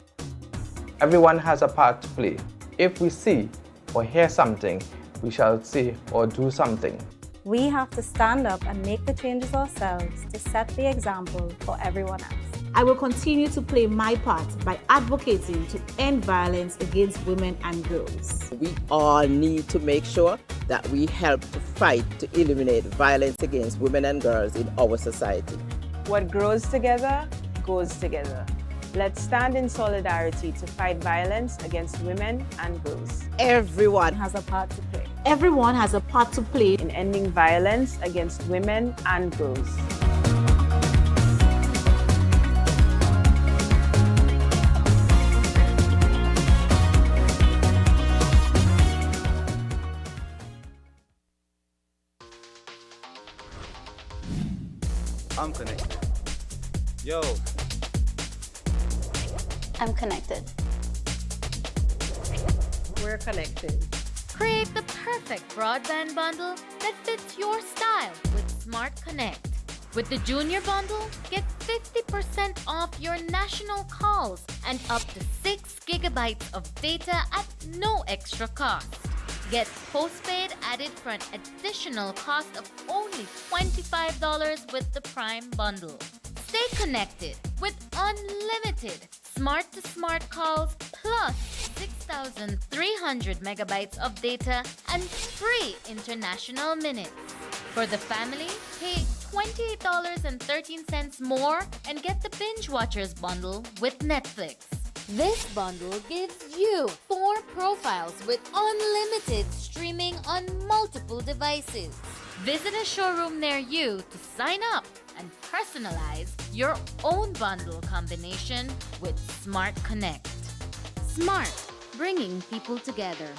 [SPEAKER 16] Everyone has a part to play. If we see or hear something, we shall say or do something.
[SPEAKER 20] We have to stand up and make the changes ourselves to set the example for everyone else.
[SPEAKER 22] I will continue to play my part by advocating to end violence against women and girls.
[SPEAKER 21] We all need to make sure that we help to fight to eliminate violence against women and girls in our society.
[SPEAKER 19] What grows together, goes together. Let's stand in solidarity to fight violence against women and girls.
[SPEAKER 21] Everyone
[SPEAKER 20] has a part to play.
[SPEAKER 22] Everyone has a part to play
[SPEAKER 19] in ending violence against women and girls.
[SPEAKER 23] I'm connected. Yo.
[SPEAKER 24] I'm connected.
[SPEAKER 25] We're connected.
[SPEAKER 26] Create the perfect broadband bundle that fits your style with Smart Connect. With the Junior Bundle, get 50% off your national calls and up to 6 gigabytes of data at no extra cost. Get postpaid added for an additional cost of only $25 with the Prime Bundle. Stay connected with unlimited smart-to-smart calls plus 6,300 megabytes of data and free international minutes. For the family, pay $28.13 more and get the Binge Watchers bundle with Netflix. This bundle gives you 4 profiles with unlimited streaming on multiple devices. Visit a showroom near you to sign up and personalize your own bundle combination with Smart Connect. Smart, bringing people together.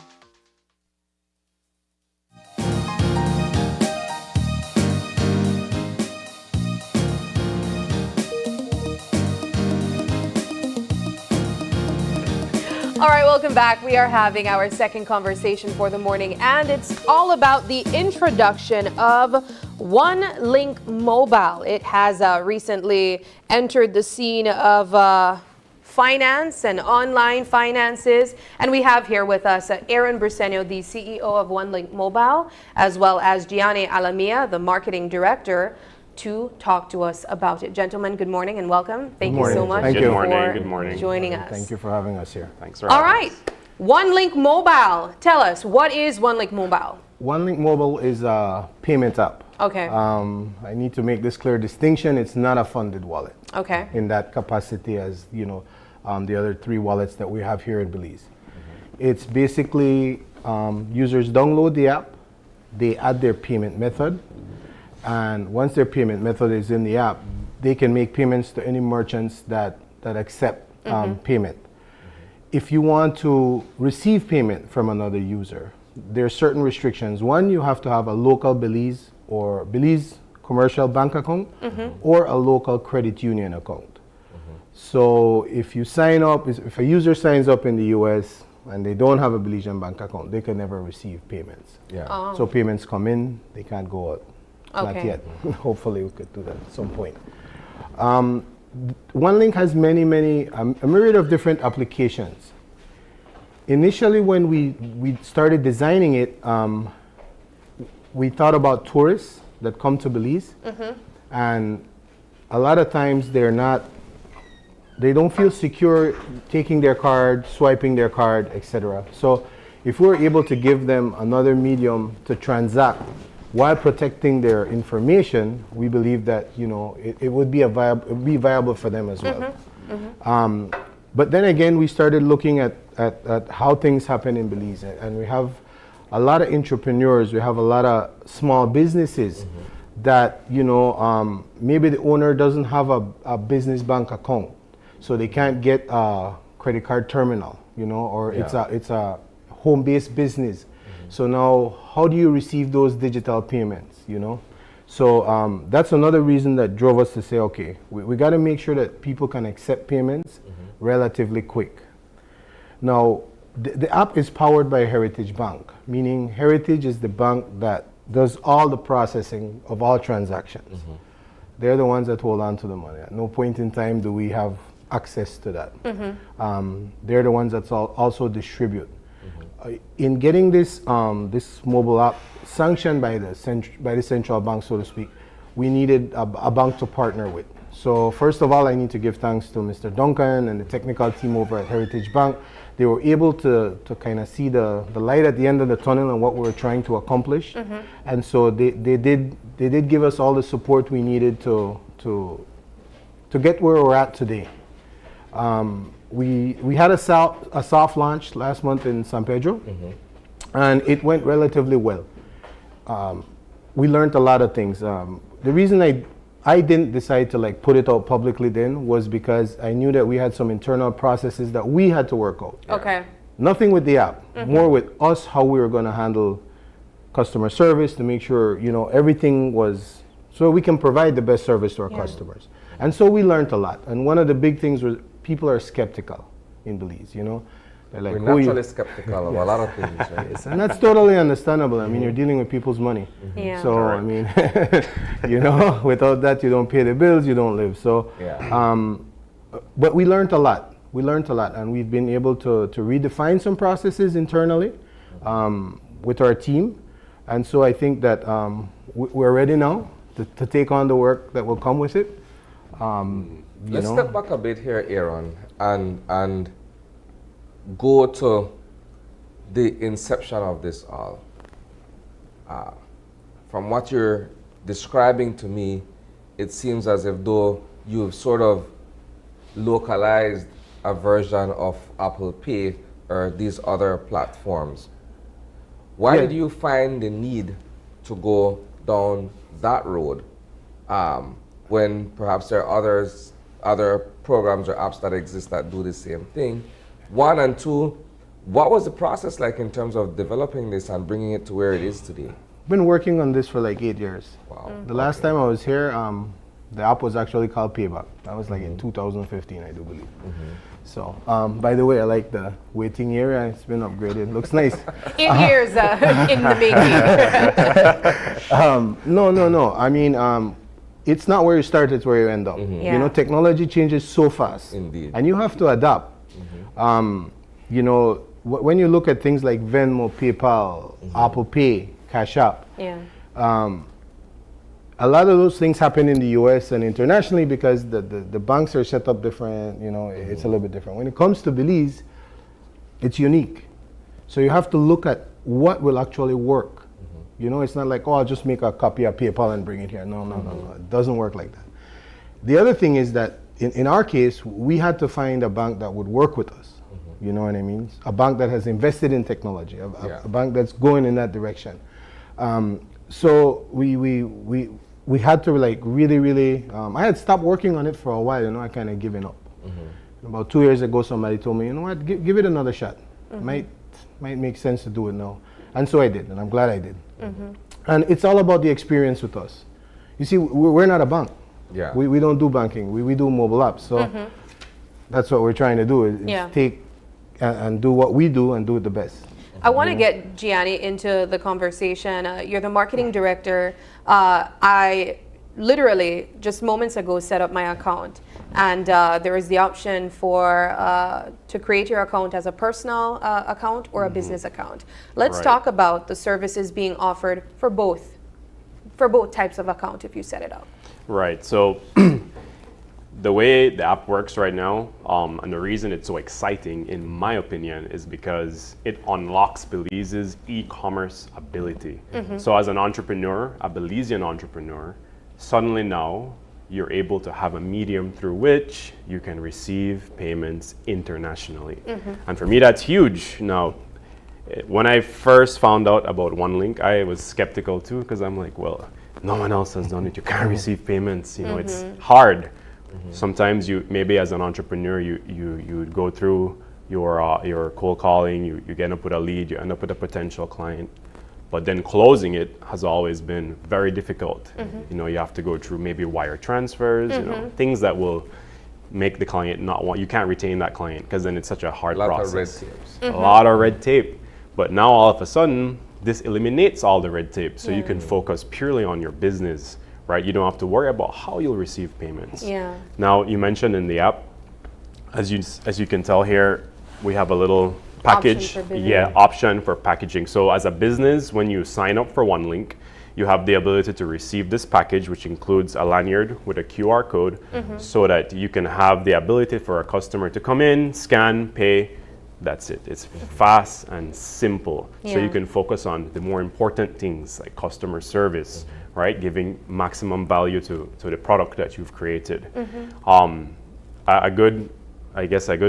[SPEAKER 2] All right, welcome back. We are having our second conversation for the morning, and it's all about the introduction of OneLink Mobile. It has recently entered the scene of finance and online finances. And we have here with us Aaron Briceño, the CEO of OneLink Mobile, as well as Gianni Alamia, the marketing director, to talk to us about it. Gentlemen, good morning and welcome. Thank you so much
[SPEAKER 3] Thank you.
[SPEAKER 2] for joining us.
[SPEAKER 3] Thank you for having us here. Thanks for
[SPEAKER 2] All
[SPEAKER 3] having
[SPEAKER 2] right,
[SPEAKER 3] us.
[SPEAKER 2] OneLink Mobile. Tell us, what is OneLink Mobile?
[SPEAKER 3] OneLink Mobile is a payment app.
[SPEAKER 2] Okay.
[SPEAKER 3] I need to make this clear distinction. It's not a funded wallet.
[SPEAKER 2] Okay.
[SPEAKER 3] In that capacity as, you know, the other 3 wallets that we have here in Belize. It's basically users download the app, they add their payment method, and once their payment method is in the app, they can make payments to any merchants that accept payment. If you want to receive payment from another user, there are certain restrictions. One, you have to have a local Belize or Belize commercial bank account or a local credit union account. So if you sign up, if a user signs up in the US and they don't have a Belizean bank account, they can never receive payments.
[SPEAKER 1] Yeah.
[SPEAKER 2] Oh.
[SPEAKER 3] So payments come in, they can't go out. Not
[SPEAKER 2] Okay.
[SPEAKER 3] yet. Hopefully we could do that at some point. OneLink has many, a myriad of different applications. Initially, when we started designing it, we thought about tourists that come to Belize, and a lot of times they don't feel secure taking their card, swiping their card, etc. So if we're able to give them another medium to transact while protecting their information, we believe that, you know, it would be viable for them as well. But then again, we started looking at how things happen in Belize, and we have a lot of entrepreneurs, we have a lot of small businesses that, you know, maybe the owner doesn't have a business bank account, so they can't get a credit card terminal, you know, or it's a home-based business. So now, how do you receive those digital payments, you know? So that's another reason that drove us to say, okay, we got to make sure that people can accept payments relatively quick. Now, the app is powered by Heritage Bank, meaning Heritage is the bank that does all the processing of all transactions. They're the ones that hold on to the money. At no point in time do we have access to that. They're the ones that also distribute. In getting this this mobile app sanctioned by the central bank, so to speak, we needed a bank to partner with. So first of all, I need to give thanks to Mr. Duncan and the technical team over at Heritage Bank. They were able to kind of see the light at the end of the tunnel and what we were trying to accomplish. And so they did give us all the support we needed to get where we're at today. We had a soft launch last month in San Pedro, and it went relatively well. We learned a lot of things. The reason I didn't decide to like put it out publicly then was because I knew that we had some internal processes that we had to work out.
[SPEAKER 2] Okay.
[SPEAKER 3] Nothing with the app, more with us, how we were going to handle customer service to make sure, you know, everything was so we can provide the best service to our customers. And so we learned a lot. And one of the big things was people are skeptical in Belize, you know. They're like,
[SPEAKER 1] we're naturally skeptical of a lot of things, right?
[SPEAKER 3] And that's totally understandable. I mean, you're dealing with people's money.
[SPEAKER 2] Yeah.
[SPEAKER 3] So, I mean, you know, without that, you don't pay the bills, you don't live. So, but we learned a lot. We learned a lot, and we've been able to redefine some processes internally with our team. And so I think that we're ready now to take on the work that will come with it.
[SPEAKER 1] Let's step back a bit here, Aaron, and go to the inception of this all. From what you're describing to me, it seems as if though you've sort of localized a version of Apple Pay or these other platforms. Why did you find the need to go down that road when perhaps there are other programs or apps that exist that do the same thing? One, and two, what was the process like in terms of developing this and bringing it to where it is today?
[SPEAKER 3] I've been working on this for like 8 years.
[SPEAKER 1] Wow.
[SPEAKER 3] The last time I was here, the app was actually called Payback. That was like in 2015, I do believe. So, by the way, I like the waiting area. It's been upgraded. Looks nice.
[SPEAKER 2] 8 years in the making.
[SPEAKER 3] No. I mean, it's not where you start, it's where you end up.
[SPEAKER 2] Yeah.
[SPEAKER 3] You know, technology changes so fast.
[SPEAKER 1] Indeed.
[SPEAKER 3] And you have to adapt. You know, when you look at things like Venmo, PayPal, Apple Pay, Cash App,
[SPEAKER 2] Yeah.
[SPEAKER 3] a lot of those things happen in the US and internationally because the banks are set up different, you know, it's a little bit different. When it comes to Belize, it's unique. So you have to look at what will actually work. You know, it's not like, oh, I'll just make a copy of PayPal and bring it here. No. It doesn't work like that. The other thing is that in our case, we had to find a bank that would work with us. You know what I mean? A bank that has invested in technology, a bank that's going in that direction. So we had to like really, I had stopped working on it for a while, you know, I kind of given up. About 2 years ago, somebody told me, you know what, give it another shot. Might make sense to do it now. And so I did, and I'm glad I did. And it's all about the experience with us. You see, we're not a bank.
[SPEAKER 1] Yeah.
[SPEAKER 3] We don't do banking, we do mobile apps. So that's what we're trying to do, is take and do what we do and do it the best.
[SPEAKER 2] I want to get Gianni into the conversation. You're the marketing director. I literally just moments ago set up my account, and there is the option for to create your account as a personal account or a business account. Let's talk about the services being offered for both types of account if you set it up.
[SPEAKER 4] Right. So the way the app works right now, and the reason it's so exciting, in my opinion, is because it unlocks Belize's e-commerce ability. So as an entrepreneur, a Belizean entrepreneur, suddenly now you're able to have a medium through which you can receive payments internationally. And for me, that's huge. Now, when I first found out about OneLink, I was skeptical too, because I'm like, well, no one else has done it. You can't receive payments. You know, it's hard. Sometimes you, maybe as an entrepreneur, you go through your cold calling, you end up with a lead, you end up with a potential client. But then closing it has always been very difficult. You know, you have to go through maybe wire transfers, you know, things that will make the client not want, you can't retain that client because then it's such a hard process. A lot of red tape. But now all of a sudden, this eliminates all the red tape, so you can focus purely on your business, right? You don't have to worry about how you'll receive payments. Now, you mentioned in the app, as you can tell here, we have a little package, option for packaging. So as a business, when you sign up for OneLink, you have the ability to receive this package, which includes a lanyard with a QR code, so that you can have the ability for a customer to come in, scan, pay. That's it. It's fast and simple. So you can focus on the more important things like customer service, right? Giving maximum value to the product that you've created. A good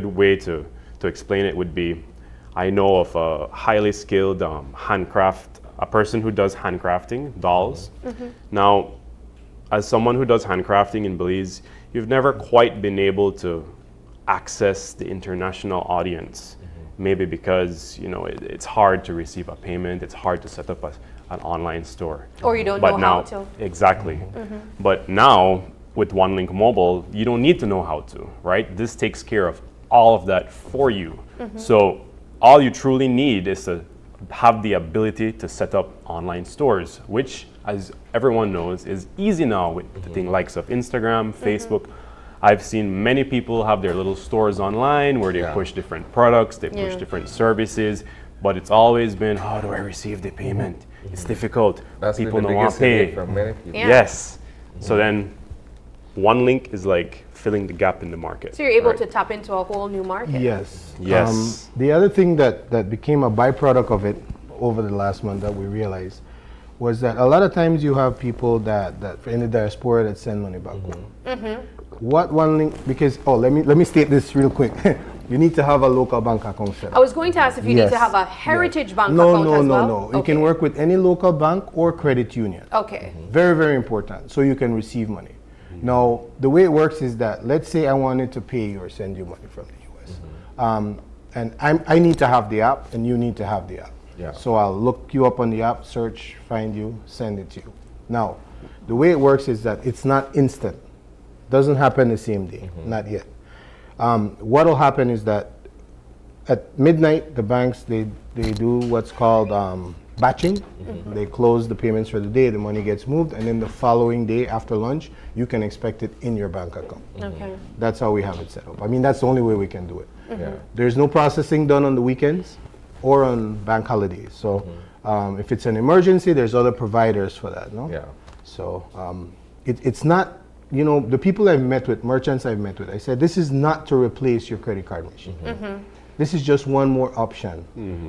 [SPEAKER 4] way to explain it would be, I know of a highly skilled a person who does handcrafting, dolls. Now, as someone who does handcrafting in Belize, you've never quite been able to access the international audience. Maybe because, you know, it's hard to receive a payment, it's hard to set up an online store.
[SPEAKER 2] Or you don't know how to.
[SPEAKER 4] Exactly. But now, with OneLink Mobile, you don't need to know how to, right? This takes care of all of that for you. So all you truly need is to have the ability to set up online stores, which, as everyone knows, is easy now with the thing likes of Instagram, Facebook. I've seen many people have their little stores online where they push different products, they push different services, but it's always been, how do I receive the payment? It's difficult. People don't want to pay.
[SPEAKER 1] For many people.
[SPEAKER 4] Yes. So then OneLink is like filling the gap in the market.
[SPEAKER 2] So you're able to tap into a whole new market.
[SPEAKER 3] Yes.
[SPEAKER 4] Yes.
[SPEAKER 3] The other thing that became a byproduct of it over the last month that we realized was that a lot of times you have people that in the diaspora that send money back home. What OneLink, because let me state this real quick. You need to have a local bank account set up.
[SPEAKER 2] I was going to ask if you need to have a heritage bank account as well.
[SPEAKER 3] No. You can work with any local bank or credit union.
[SPEAKER 2] Okay.
[SPEAKER 3] Very, very important. So you can receive money. Now, the way it works is that, let's say I wanted to pay you or send you money from the US. And I need to have the app and you need to have the app. So I'll look you up on the app, search, find you, send it to you. Now, the way it works is that it's not instant. Doesn't happen the same day, not yet. What will happen is that at midnight, the banks, they do what's called batching. They close the payments for the day, the money gets moved, and then the following day after lunch, you can expect it in your bank account.
[SPEAKER 2] Okay.
[SPEAKER 3] That's how we have it set up. I mean, that's the only way we can do it.
[SPEAKER 1] Yeah.
[SPEAKER 3] There's no processing done on the weekends or on bank holidays. So if it's an emergency, there's other providers for that, no?
[SPEAKER 1] Yeah.
[SPEAKER 3] So it's not, the people I've met with, merchants I've met with, I said, this is not to replace your credit card machine. This is just one more option.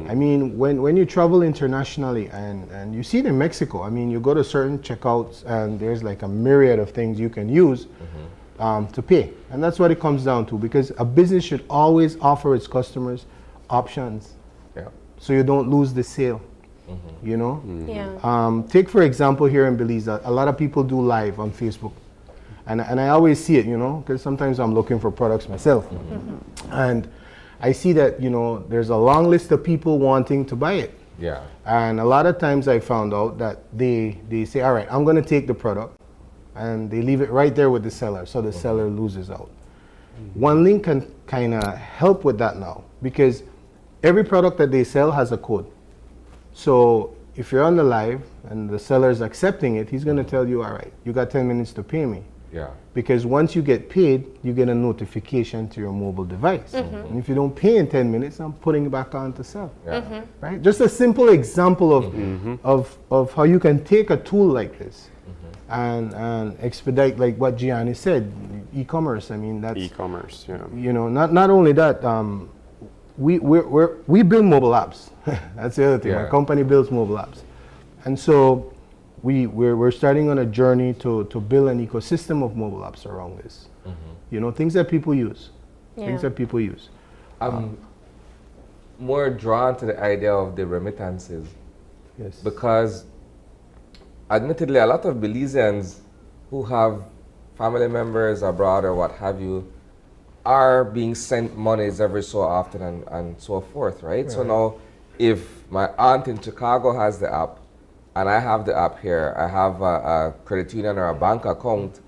[SPEAKER 3] I mean, when you travel internationally and you see it in Mexico, I mean, you go to certain checkouts and there's like a myriad of things you can use to pay. And that's what it comes down to, because a business should always offer its customers options.
[SPEAKER 1] Yeah.
[SPEAKER 3] So you don't lose the sale,
[SPEAKER 2] Yeah.
[SPEAKER 3] Take, for example, here in Belize, a lot of people do live on Facebook. And I always see it, because sometimes I'm looking for products myself. And I see that, there's a long list of people wanting to buy it.
[SPEAKER 1] Yeah.
[SPEAKER 3] And a lot of times I found out that they say, all right, I'm going to take the product, and they leave it right there with the seller, so the seller loses out. OneLink can kind of help with that now, because every product that they sell has a code. So if you're on the live and the seller is accepting it, he's going to tell you, all right, you got 10 minutes to pay me.
[SPEAKER 1] Yeah.
[SPEAKER 3] Because once you get paid, you get a notification to your mobile device. And if you don't pay in 10 minutes, I'm putting it back on to sell.
[SPEAKER 1] Yeah.
[SPEAKER 3] Right? Just a simple example of how you can take a tool like this and expedite, like what Gianni said, e-commerce. I mean, that's
[SPEAKER 4] e-commerce. Yeah.
[SPEAKER 3] Not only that, we build mobile apps. That's the other thing.
[SPEAKER 1] Yeah.
[SPEAKER 3] My company builds mobile apps, and so we're starting on a journey to build an ecosystem of mobile apps around this. Things that people use. Things that people use.
[SPEAKER 1] I'm more drawn to the idea of the remittances.
[SPEAKER 3] Yes.
[SPEAKER 1] Because admittedly, a lot of Belizeans who have family members abroad or what have you are being sent monies every so often and so forth, right? So now, if my aunt in Chicago has the app, and I have the app here, I have a credit union or a bank account,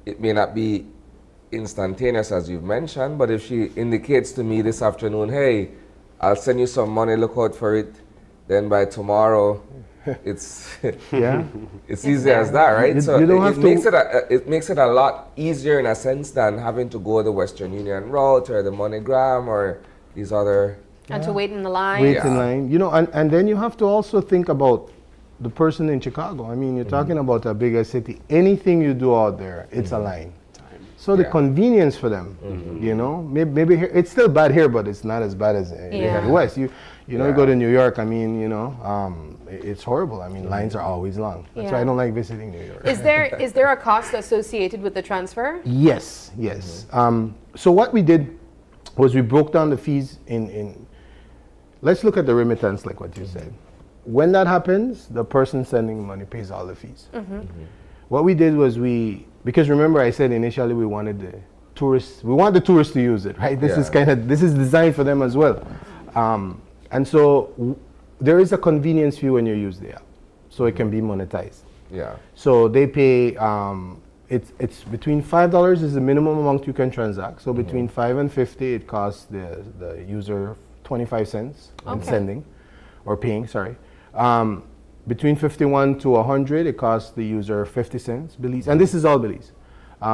[SPEAKER 1] it may not be instantaneous as you've mentioned, but if she indicates to me this afternoon, hey, I'll send you some money, look out for it, then by tomorrow, it's it's easy as that, right? It makes it a lot easier in a sense than having to go the Western Union route or the MoneyGram or these other...
[SPEAKER 2] And to wait in the line.
[SPEAKER 3] Wait in line. And then you have to also think about the person in Chicago. I mean, you're talking about a bigger city. Anything you do out there, it's a line. So the convenience for them, maybe here, it's still bad here, but it's not as bad as in the West. You go to New York, I mean, it's horrible. I mean, lines are always long. That's why I don't like visiting New York.
[SPEAKER 2] Is there a cost associated with the transfer?
[SPEAKER 3] Yes. So what we did was we broke down the fees in let's look at the remittance, like what you said. When that happens, the person sending money pays all the fees. What we did was because remember I said initially we want the tourists to use it, right? This is designed for them as well. And so there is a convenience fee when you use the app, so it can be monetized.
[SPEAKER 1] Yeah.
[SPEAKER 3] So they pay, it's between $5 is the minimum amount you can transact. So between $5 and $50, it costs the user 25 cents in sending, or paying, sorry. Between 51 to 100, it costs the user 50 cents, Belize, and this is all Belize.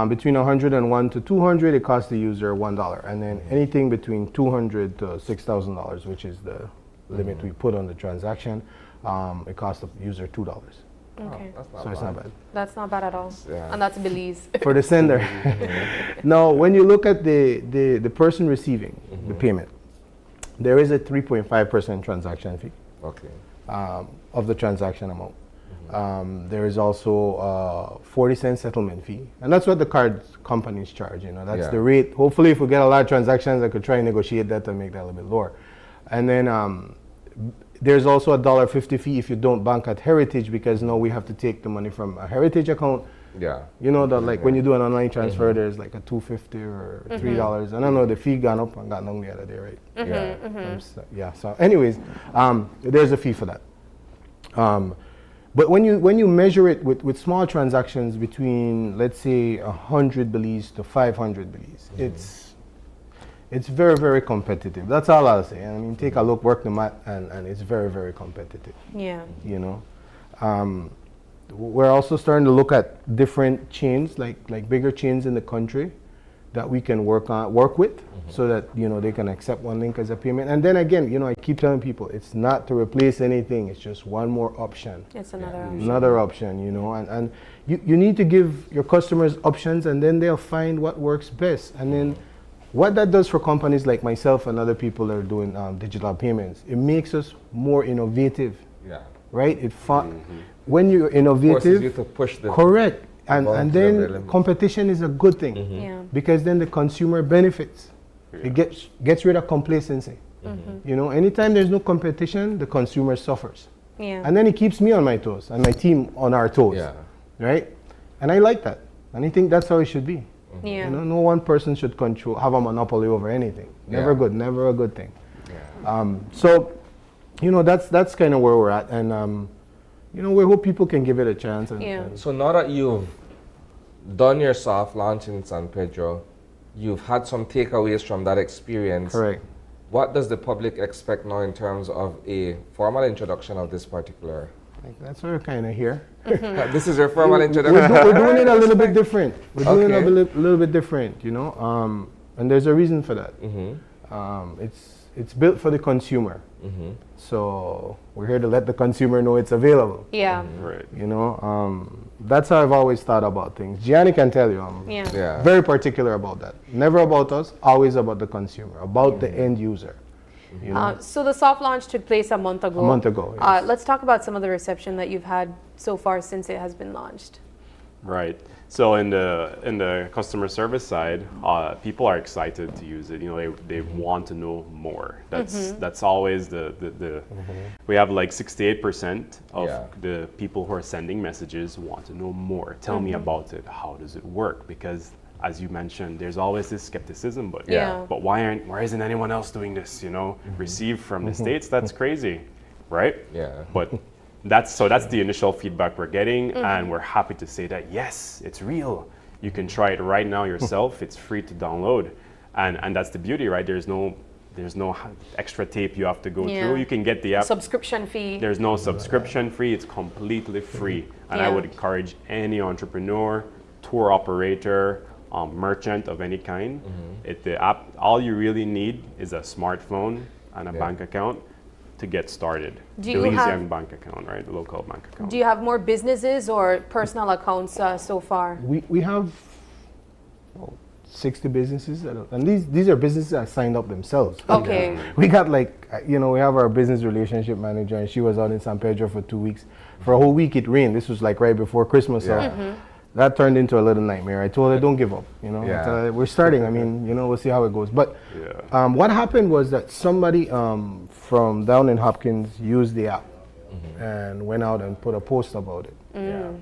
[SPEAKER 3] Between 101 to 200, it costs the user $1. And then anything between $200 to $6,000, which is the limit we put on the transaction, it costs the user $2.
[SPEAKER 2] Okay.
[SPEAKER 3] So it's not bad.
[SPEAKER 2] That's not bad at all.
[SPEAKER 1] Yeah.
[SPEAKER 2] And that's Belize.
[SPEAKER 3] For the sender. Now, when you look at the person receiving the payment, there is a 3.5% transaction fee.
[SPEAKER 1] Okay.
[SPEAKER 3] Of the transaction amount. There is also a 40-cent settlement fee. And that's what the card companies charge. That's the rate. Hopefully, if we get a lot of transactions, I could try and negotiate that to make that a little bit lower. And then there's also a $1.50 fee if you don't bank at Heritage, because now we have to take the money from a Heritage account.
[SPEAKER 1] Yeah.
[SPEAKER 3] When you do an online transfer, there's like a $2.50 or $3. And I know the fee gone up and got down the other day, right? So anyways, there's a fee for that. But when you measure it with small transactions between, let's say, 100 Belize to 500 Belize, It's very, very competitive. That's all I'll say. I mean, take a look, work the mat, and it's very, very competitive.
[SPEAKER 2] Yeah.
[SPEAKER 3] You know, we're also starting to look at different chains, like bigger chains in the country, that we can work with, so that, you know, they can accept OneLink as a payment. And then again, you know, I keep telling people, it's not to replace anything. It's just one more option.
[SPEAKER 2] It's another option.
[SPEAKER 3] Another option, you know, and you need to give your customers options, and then they'll find what works best. And then what that does for companies like myself and other people that are doing digital payments, it makes us more innovative.
[SPEAKER 1] Yeah.
[SPEAKER 3] Right? When you're innovative,
[SPEAKER 1] forces you to push the
[SPEAKER 3] correct. And then competition is a good thing,
[SPEAKER 2] Yeah.
[SPEAKER 3] because then the consumer benefits. It gets rid of complacency. You know, anytime there's no competition, the consumer suffers.
[SPEAKER 2] Yeah.
[SPEAKER 3] And then it keeps me on my toes and my team on our toes.
[SPEAKER 1] Yeah.
[SPEAKER 3] Right? And I like that. And I think that's how it should be.
[SPEAKER 2] Yeah.
[SPEAKER 3] You know, no one person should have a monopoly over anything. Never good, never a good thing. So, you know, that's kind of where we're at. And you know, we hope people can give it a chance. And
[SPEAKER 1] so now that you've done your soft launch in San Pedro, you've had some takeaways from that experience.
[SPEAKER 3] Correct.
[SPEAKER 1] What does the public expect now in terms of a formal introduction of this particular?
[SPEAKER 3] That's what we're kind of here.
[SPEAKER 1] This is your formal introduction?
[SPEAKER 3] We're doing it a little bit different. We're doing it a little bit different, you know, and there's a reason for that. It's built for the consumer. So we're here to let the consumer know it's available.
[SPEAKER 2] Yeah.
[SPEAKER 4] Right.
[SPEAKER 3] You know, that's how I've always thought about things. Gianni can tell you, I'm very particular about that. Never about us, always about the consumer, about the end user. You know?
[SPEAKER 2] So the soft launch took place a month ago.
[SPEAKER 3] A month ago, yes.
[SPEAKER 2] Let's talk about some of the reception that you've had so far since it has been launched.
[SPEAKER 4] Right. So in the customer service side, people are excited to use it. You know, they want to know more. That's always the we have like 68% of the people who are sending messages want to know more. Tell me about it. How does it work? Because as you mentioned, there's always this skepticism, but but why isn't anyone else doing this? You know, received from the States, that's crazy, right?
[SPEAKER 1] Yeah.
[SPEAKER 4] But that's the initial feedback we're getting, and we're happy to say that yes, it's real. You can try it right now yourself. It's free to download, and that's the beauty, right? There's no extra tape you have to go through. You can get the app.
[SPEAKER 2] Subscription fee.
[SPEAKER 4] There's no subscription fee. It's completely free, and I would encourage any entrepreneur, tour operator, merchant of any kind. The app, all you really need is a smartphone and a bank account to get started. Belizean bank account, right? The local bank account.
[SPEAKER 2] Do you have more businesses or personal accounts so far?
[SPEAKER 3] We have 60 businesses, and these are businesses that signed up themselves.
[SPEAKER 2] Okay.
[SPEAKER 3] We got like, you know, we have our business relationship manager, and she was out in San Pedro for 2 weeks. For a whole week it rained. This was like right before Christmas. So that turned into a little nightmare. I told her, don't give up, you know. We're starting. I mean, you know, we'll see how it goes. But what happened was that somebody from down in Hopkins used the app and went out and put a post about it.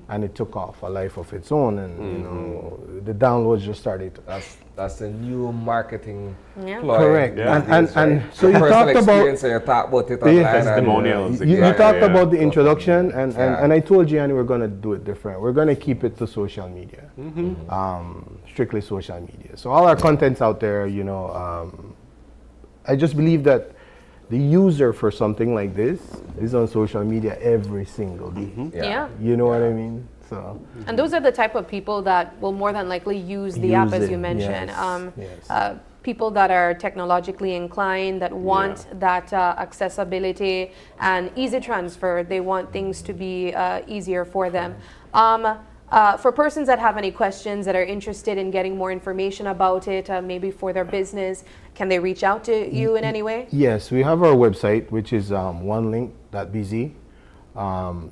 [SPEAKER 3] And it took off a life of its own, and you know, the downloads just started.
[SPEAKER 1] That's a new marketing ploy.
[SPEAKER 3] Correct. And so you talked about
[SPEAKER 1] it online.
[SPEAKER 4] Testimonials.
[SPEAKER 3] You talked about the introduction, and I told Gianni we're going to do it different. We're going to keep it to social media, strictly social media. So all our content's out there. You know, I just believe that the user for something like this is on social media every single day. You know what I mean? So.
[SPEAKER 2] And those are the type of people that will more than likely use the app, as you mentioned. People that are technologically inclined, that want that accessibility and easy transfer. They want things to be easier for them. For persons that have any questions, that are interested in getting more information about it, maybe for their business, can they reach out to you in any way?
[SPEAKER 3] Yes, we have our website, which is onelink.bz.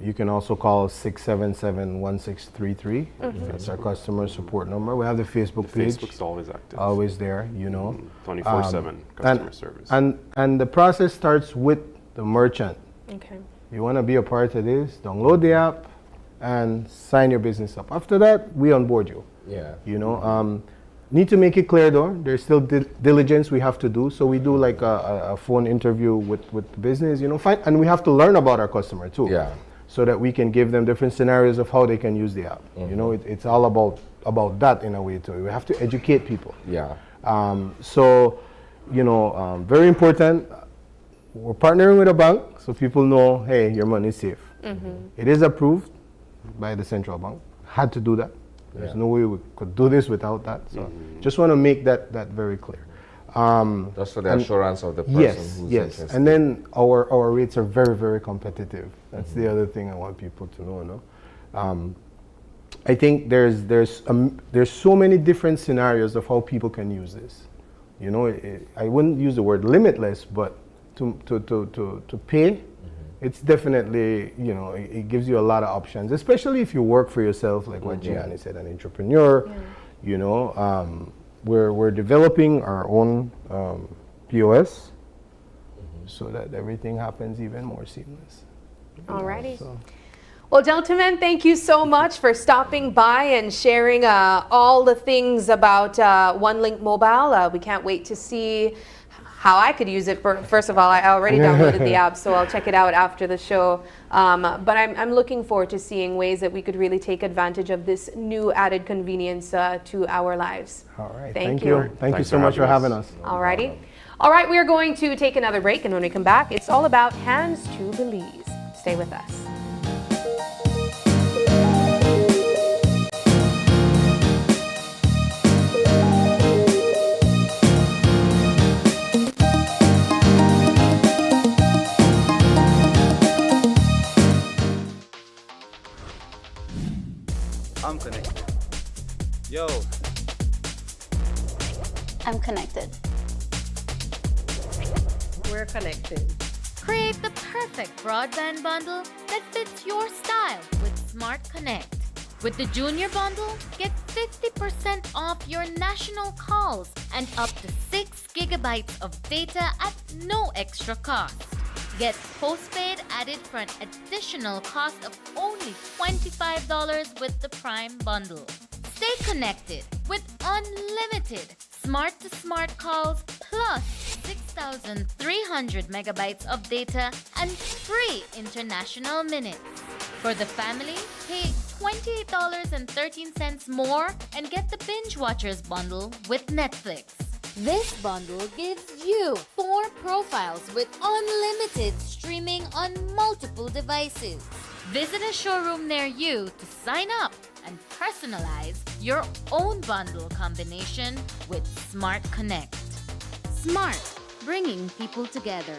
[SPEAKER 3] You can also call 677-1633. That's our customer support number. We have the Facebook page.
[SPEAKER 4] Facebook's always active.
[SPEAKER 3] Always there, you know.
[SPEAKER 4] 24/7 customer service.
[SPEAKER 3] And the process starts with the merchant.
[SPEAKER 2] Okay.
[SPEAKER 3] You want to be a part of this, download the app and sign your business up. After that, we onboard you. You know, need to make it clear though, there's still diligence we have to do. So we do like a phone interview with the business, you know, and we have to learn about our customer too. So that we can give them different scenarios of how they can use the app. You know, it's all about that in a way too. We have to educate people. So very important. We're partnering with a bank so people know, hey, your money is safe. It is approved by the central bank. Had to do that. There's no way we could do this without that. So just want to make that very clear.
[SPEAKER 1] Just for the assurance of the person who's interested.
[SPEAKER 3] And then our rates are very, very competitive. That's the other thing I want people to know. No? I think there's so many different scenarios of how people can use this. I wouldn't use the word limitless, but to pay, it's definitely, it gives you a lot of options, especially if you work for yourself, like what Gianni said, an entrepreneur. We're developing our own POS so that everything happens even more seamless.
[SPEAKER 2] Alrighty. Well, gentlemen, thank you so much for stopping by and sharing all the things about OneLink Mobile. We can't wait to see how I could use it. First of all, I already downloaded the app, so I'll check it out after the show. But I'm looking forward to seeing ways that we could really take advantage of this new added convenience to our lives.
[SPEAKER 3] All right.
[SPEAKER 2] Thank you.
[SPEAKER 3] Thank you so much for having us.
[SPEAKER 2] Alrighty. All right, we are going to take another break, and when we come back, it's all about Hands to Belize. Stay with us.
[SPEAKER 23] I'm connected. Yo.
[SPEAKER 5] I'm connected.
[SPEAKER 6] We're connected.
[SPEAKER 26] Create the perfect broadband bundle that fits your style with Smart Connect. With the Junior Bundle, get 50% off your national calls and up to 6 gigabytes of data at no extra cost. Get postpaid added for an additional cost of only $25 with the Prime Bundle. Stay connected with unlimited smart-to-smart calls plus 6,300 megabytes of data and free international minutes. For the family, pay $28.13 more and get the Binge Watchers Bundle with Netflix. This bundle gives you 4 profiles with unlimited streaming on multiple devices. Visit a showroom near you to sign up and personalize your own bundle combination with Smart Connect. Smart, bringing people together.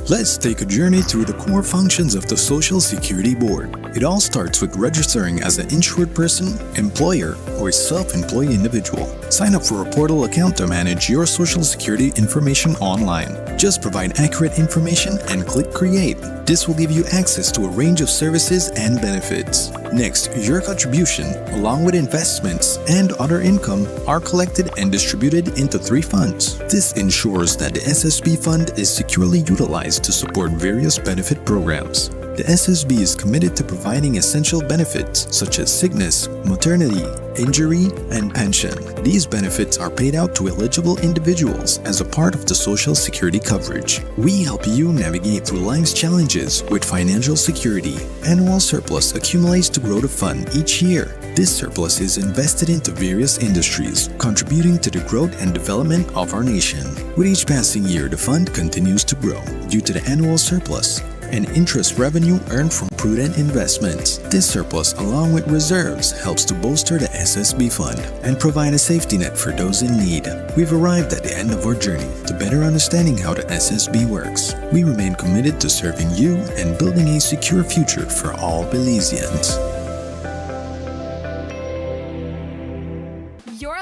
[SPEAKER 11] Let's take a journey through the core functions of the Social Security Board. It all starts with registering as an insured person, employer, or a self-employed individual. Sign up for a portal account to manage your Social Security information online. Just provide accurate information and click Create. This will give you access to a range of services and benefits. Next, your contribution, along with investments and other income, are collected and distributed into 3 funds. This ensures that the SSB fund is securely utilized to support various benefit programs. The SSB is committed to providing essential benefits such as sickness, maternity, injury, and pension. These benefits are paid out to eligible individuals as a part of the Social Security coverage. We help you navigate through life's challenges with financial security. Annual surplus accumulates to grow the fund each year. This surplus is invested into various industries, contributing to the growth and development of our nation. With each passing year, the fund continues to grow due to the annual surplus and interest revenue earned from prudent investments. This surplus, along with reserves, helps to bolster the SSB fund and provide a safety net for those in need. We've arrived at the end of our journey to better understanding how the SSB works. We remain committed to serving you and building a secure future for all Belizeans.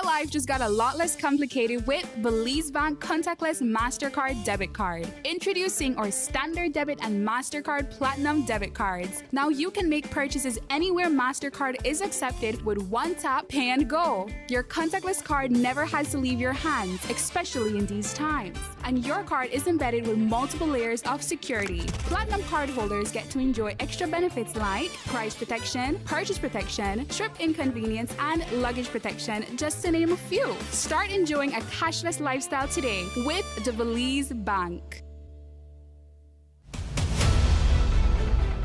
[SPEAKER 12] Life just got a lot less complicated with Belize Bank Contactless MasterCard Debit Card. Introducing our Standard Debit and MasterCard Platinum Debit Cards. Now you can make purchases anywhere MasterCard is accepted with one tap, pay and go. Your contactless card never has to leave your hands, especially in these times. And your card is embedded with multiple layers of security. Platinum card holders get to enjoy extra benefits like price protection, purchase protection, trip inconvenience, and luggage protection, just to name a few. Start enjoying a cashless lifestyle today with the Belize Bank.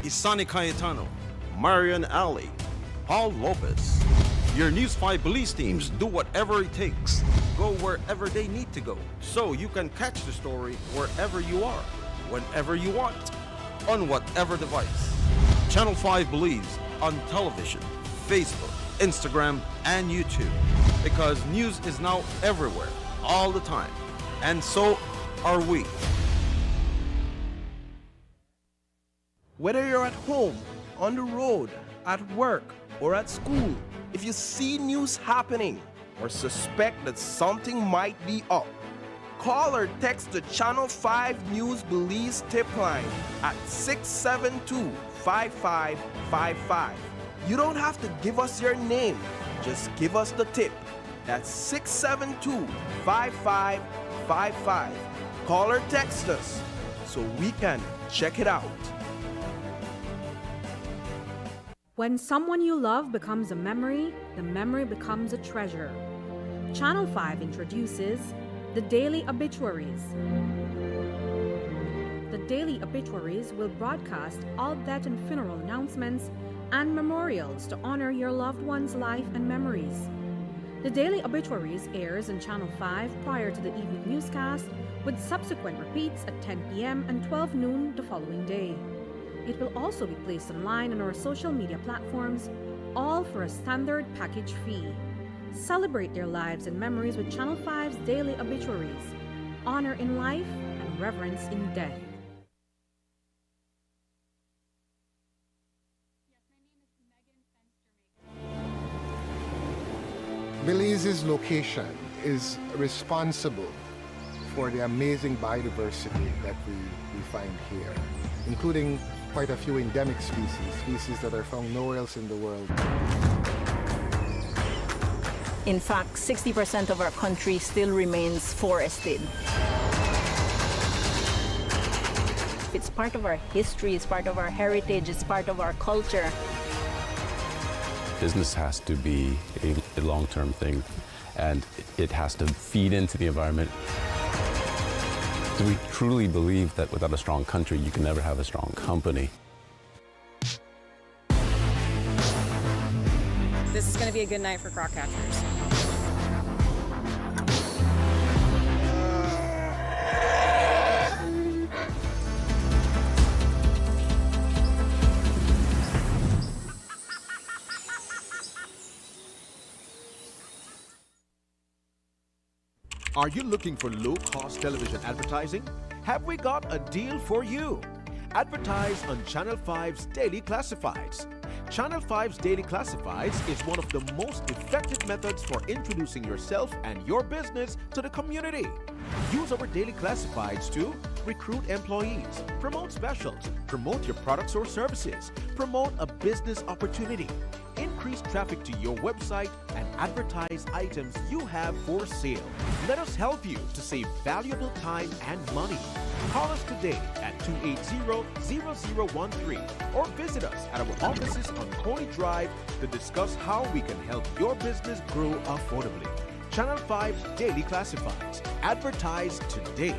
[SPEAKER 24] Isani Cayetano, Marian Ali, Paul Lopez. Your News 5 Belize teams do whatever it takes go wherever they need to go, so you can catch the story wherever you are, whenever you want, on whatever device. Channel 5 Belize on television, Facebook, Instagram, and YouTube. Because news is now everywhere, all the time. And so are we.
[SPEAKER 5] Whether you're at home, on the road, at work, or at school, if you see news happening or suspect that something might be up, call or text the Channel 5 News Belize tip line at 672-5555. You don't have to give us your name, just give us the tip. That's 672-5555. Call or text us so we can check it out.
[SPEAKER 6] When someone you love becomes a memory, the memory becomes a treasure. Channel 5 introduces the Daily Obituaries. The Daily Obituaries will broadcast all death and funeral announcements and memorials to honor your loved one's life and memories. The Daily Obituaries airs on Channel 5 prior to the evening newscast, with subsequent repeats at 10 p.m. and 12 noon the following day. It will also be placed online on our social media platforms, all for a standard package fee. Celebrate their lives and memories with Channel 5's Daily Obituaries. Honor in life and reverence in death.
[SPEAKER 7] Belize's location is responsible for the amazing biodiversity that we find here, including quite a few endemic species that are found nowhere else in the world.
[SPEAKER 8] In fact, 60% of our country still remains forested. It's part of our history, it's part of our heritage, it's part of our culture.
[SPEAKER 9] Business has to be a long-term thing, and it has to feed into the environment. Do we truly believe that without a strong country, you can never have a strong company?
[SPEAKER 10] This is going to be a good night for croc catchers.
[SPEAKER 13] Are you looking for low-cost television advertising? Have we got a deal for you? Advertise on Channel 5's Daily Classifieds. Channel 5's Daily Classifieds is one of the most effective methods for introducing yourself and your business to the community. Use our Daily Classifieds to recruit employees, promote specials, promote your products or services, promote a business opportunity, increase traffic to your website, and advertise items you have for sale. Let us help you to save valuable time and money. Call us today at 280-0013 or visit us at our offices on Coney Drive to discuss how we can help your business grow affordably. Channel 5 Daily Classifieds. Advertise today.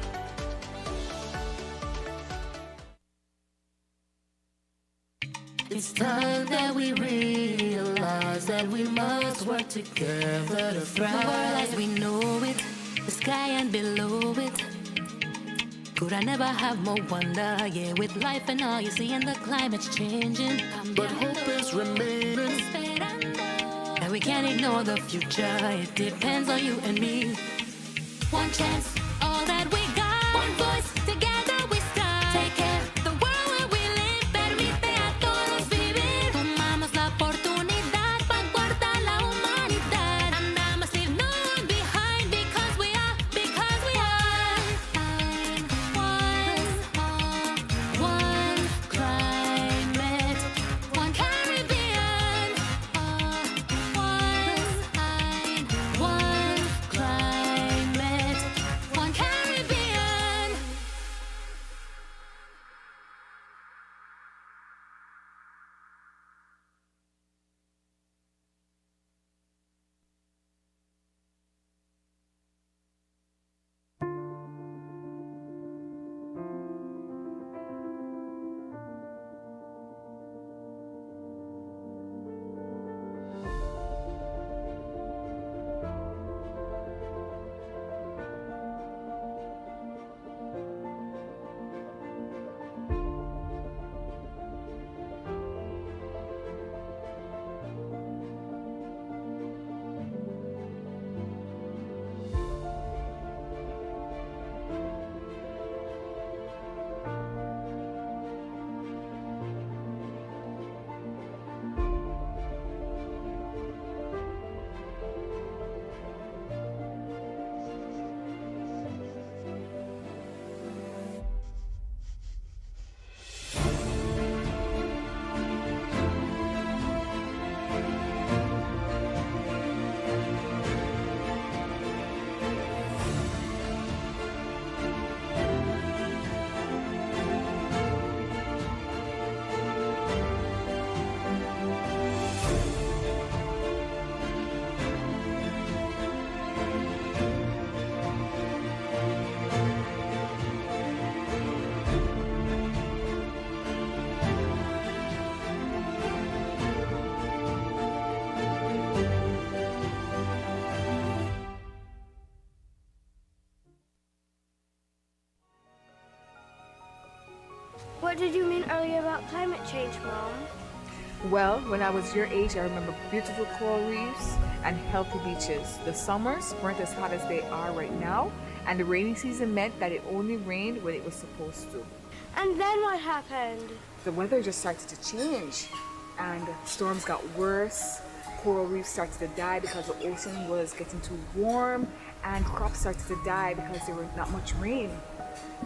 [SPEAKER 14] It's time that we realize that we must work together to thrive. The world as we know it, the sky and below it. Could I never have more wonder? Yeah, with life and all you see and the climate's changing, but hope is remaining. And we can't ignore the future. It depends on you and me. One chance, all that we got. One voice, together we stand. Take care, the world where we live. Permite a todos vivir. Tomamos la oportunidad para guardar la humanidad. And I must leave no one behind because we are one climate, one Caribbean. One climate, one
[SPEAKER 15] What did you mean earlier about climate change, Mom?
[SPEAKER 16] Well, when I was your age, I remember beautiful coral reefs and healthy beaches. The summers weren't as hot as they are right now, and the rainy season meant that it only rained when it was supposed to.
[SPEAKER 15] And then what happened?
[SPEAKER 16] The weather just started to change, and storms got worse. Coral reefs started to die because the ocean was getting too warm, and crops started to die because there was not much rain.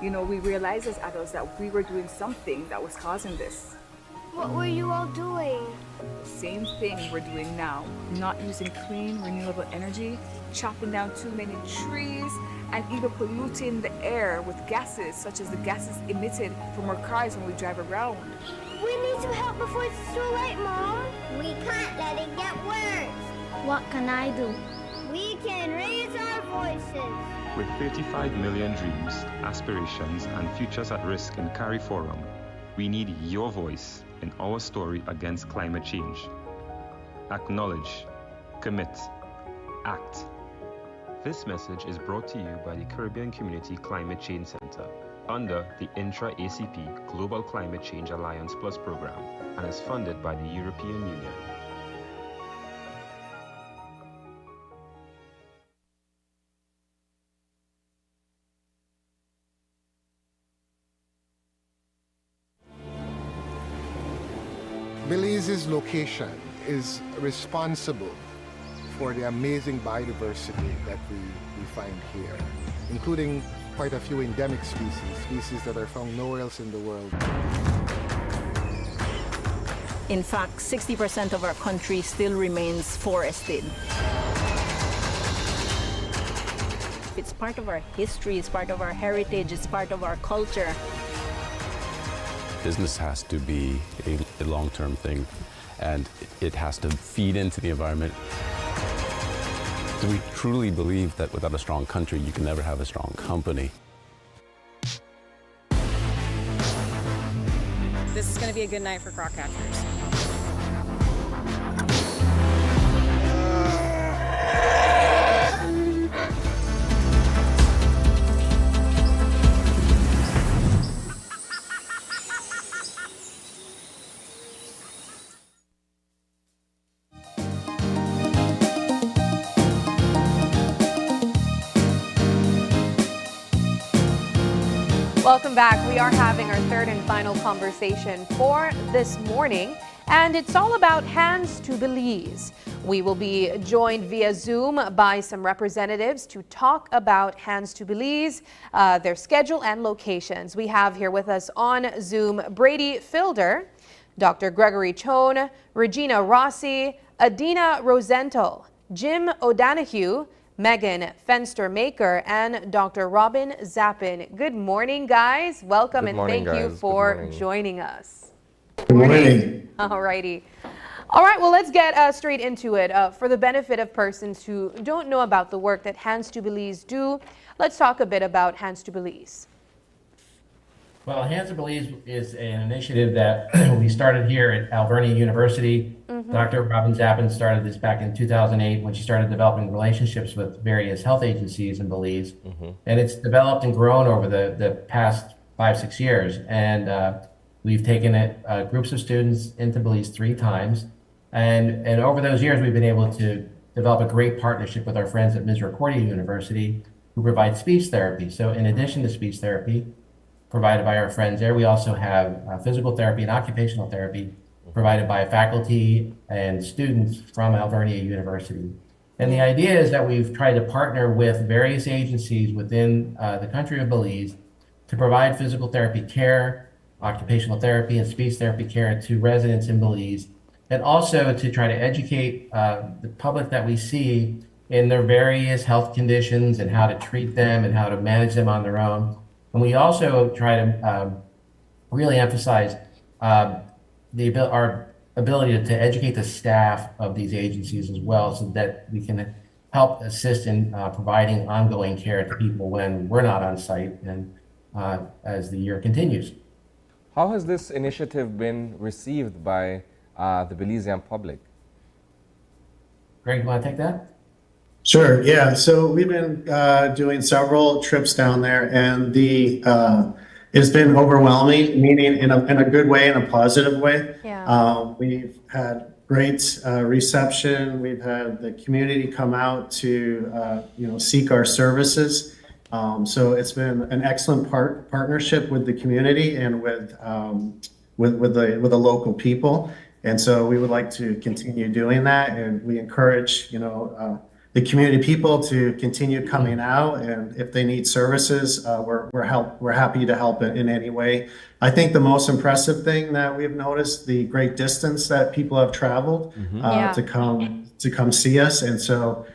[SPEAKER 16] You know, we realized as adults that we were doing something that was causing this.
[SPEAKER 15] What were you all doing?
[SPEAKER 16] The same thing we're doing now. Not using clean, renewable energy, chopping down too many trees, and even polluting the air with gases, such as the gases emitted from our cars when we drive around.
[SPEAKER 15] We need to help before it's too late, Mom. We can't let it get worse. What can I do? We can raise our voices.
[SPEAKER 17] With 35 million dreams, aspirations, and futures at risk in CARIFORUM, we need your voice in our story against climate change. Acknowledge, commit, act. This message is brought to you by the Caribbean Community Climate Change Center under the Intra-ACP Global Climate Change Alliance Plus program and is funded by the European Union.
[SPEAKER 7] Belize's location is responsible for the amazing biodiversity that we find here, including quite a few endemic species that are found nowhere else in the world.
[SPEAKER 8] In fact, 60% of our country still remains forested. It's part of our history, it's part of our heritage, it's part of our culture.
[SPEAKER 9] Business has to be a long-term thing, and it has to feed into the environment. Do we truly believe that without a strong country, you can never have a strong company?
[SPEAKER 10] This is going to be a good night for croc catchers.
[SPEAKER 2] Welcome back. We are having our third and final conversation for this morning, and it's all about Hands to Belize. We will be joined via Zoom by some representatives to talk about Hands to Belize, their schedule and locations. We have here with us on Zoom Brady Filder, Dr. Gregory Chone, Regina Rossi, Adina Rosenthal, Jim O'Donoghue, Megan Fenster-Maker, and Dr. Robin Zappin. Good morning, guys. Welcome and thank you for joining us.
[SPEAKER 18] Good morning.
[SPEAKER 2] All righty. All right, well, let's get straight into it. For the benefit of persons who don't know about the work that Hands to Belize do, let's talk a bit about Hands to Belize.
[SPEAKER 21] Well, Hands to Belize is an initiative that we started here at Alvernia University. Dr. Robin Zappin started this back in 2008 when she started developing relationships with various health agencies in Belize. And it's developed and grown over the past 5-6 years. And we've taken it, groups of students into Belize 3 times. And over those years, we've been able to develop a great partnership with our friends at Misericordia University who provide speech therapy. So in addition to speech therapy provided by our friends there, we also have physical therapy and occupational therapy provided by faculty and students from Alvernia University. And the idea is that we've tried to partner with various agencies within the country of Belize to provide physical therapy care, occupational therapy, and speech therapy care to residents in Belize, and also to try to educate the public that we see in their various health conditions and how to treat them and how to manage them on their own. And we also try to really emphasize our ability to educate the staff of these agencies as well, so that we can help assist in providing ongoing care to people when we're not on site and as the year continues.
[SPEAKER 1] How has this initiative been received by the Belizean public?
[SPEAKER 21] Greg, you want to take that?
[SPEAKER 18] Sure, yeah. So we've been doing several trips down there, and the It's been overwhelming, meaning in a good way, in a positive way.
[SPEAKER 2] Yeah.
[SPEAKER 18] We've had great reception. We've had the community come out to seek our services. So it's been an excellent partnership with the community and with the local people. And so we would like to continue doing that, and we encourage the community people to continue coming out, and if they need services, we're happy to help in any way. I think the most impressive thing that we've noticed, the great distance that people have traveled
[SPEAKER 2] Yeah.
[SPEAKER 18] to come see us, and so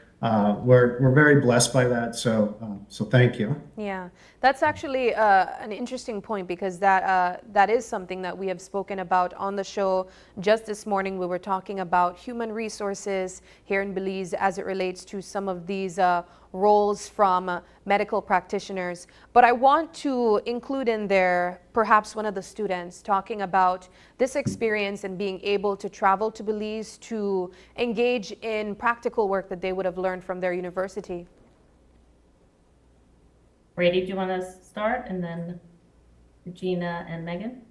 [SPEAKER 18] we're very blessed by that. So thank you.
[SPEAKER 2] Yeah, that's actually an interesting point, because that is something that we have spoken about on the show. Just this morning, we were talking about human resources here in Belize as it relates to some of these roles from medical practitioners. But I want to include in there perhaps one of the students talking about this experience and being able to travel to Belize to engage in practical work that they would have learned from their university.
[SPEAKER 3] Brady, do you want to start, and then Regina and Megan?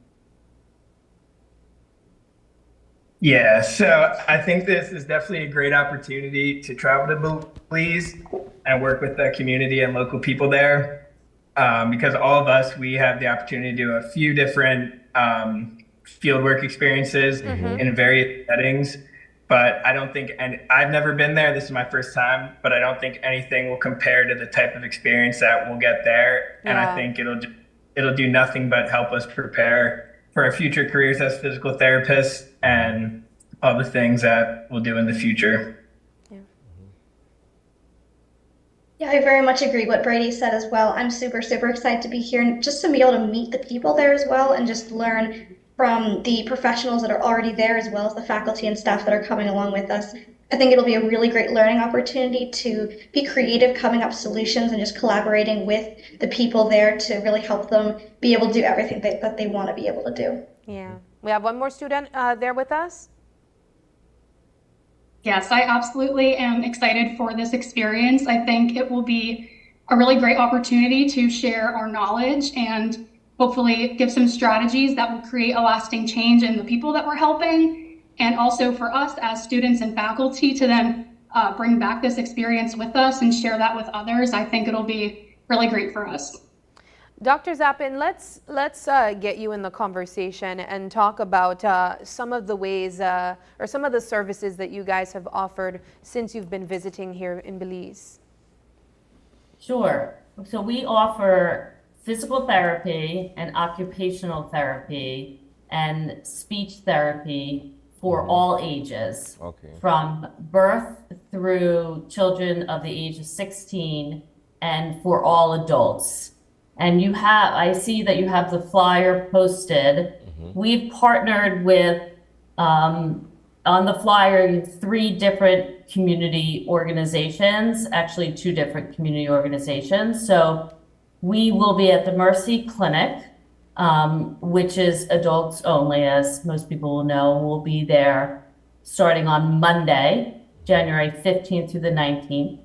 [SPEAKER 4] Yeah, so I think this is definitely a great opportunity to travel to Belize and work with the community and local people there, because all of us, we have the opportunity to do a few different fieldwork experiences in various settings. But I don't think, and I've never been there, this is my first time, but I don't think anything will compare to the type of experience that we'll get there. And I think it'll do nothing but help us prepare for our future careers as physical therapists and all the things that we'll do in the future.
[SPEAKER 19] Yeah, I very much agree what Brady said as well. I'm super, super excited to be here and just to be able to meet the people there as well, and just learn from the professionals that are already there, as well as the faculty and staff that are coming along with us. I think it'll be a really great learning opportunity to be creative, coming up with solutions, and just collaborating with the people there to really help them be able to do everything that they want to be able to do.
[SPEAKER 2] Yeah. We have one more student there with us.
[SPEAKER 20] Yes, I absolutely am excited for this experience. I think it will be a really great opportunity to share our knowledge and hopefully give some strategies that will create a lasting change in the people that we're helping, and also for us as students and faculty to then bring back this experience with us and share that with others. I think it'll be really great for us.
[SPEAKER 2] Dr. Zappin, let's get you in the conversation and talk about some of the ways or some of the services that you guys have offered since you've been visiting here in Belize.
[SPEAKER 3] Sure. So we offer physical therapy and occupational therapy and speech therapy for all ages, from birth through children of the age of 16, and for all adults. And I see that you have the flyer posted. We've partnered with, on the flyer, 3 different community organizations, actually 2 different community organizations. So we will be at the Mercy Clinic, which is adults only, as most people will know. We'll be there starting on Monday, January 15th through the 19th.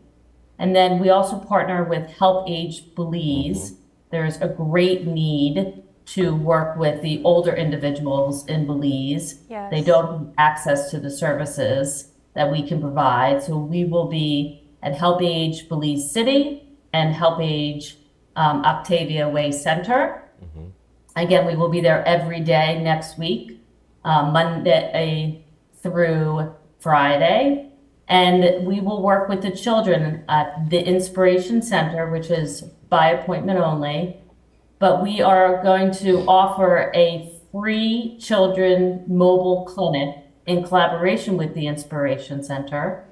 [SPEAKER 3] And then we also partner with Help Age Belize. There's a great need to work with the older individuals in Belize.
[SPEAKER 2] Yes.
[SPEAKER 3] They don't have access to the services that we can provide. So we will be at Help Age Belize City and Help Age Octavia Way Center. Again, we will be there every day next week, Monday through Friday. And we will work with the children at the Inspiration Center, which is by appointment only. But we are going to offer a free children mobile clinic in collaboration with the Inspiration Center.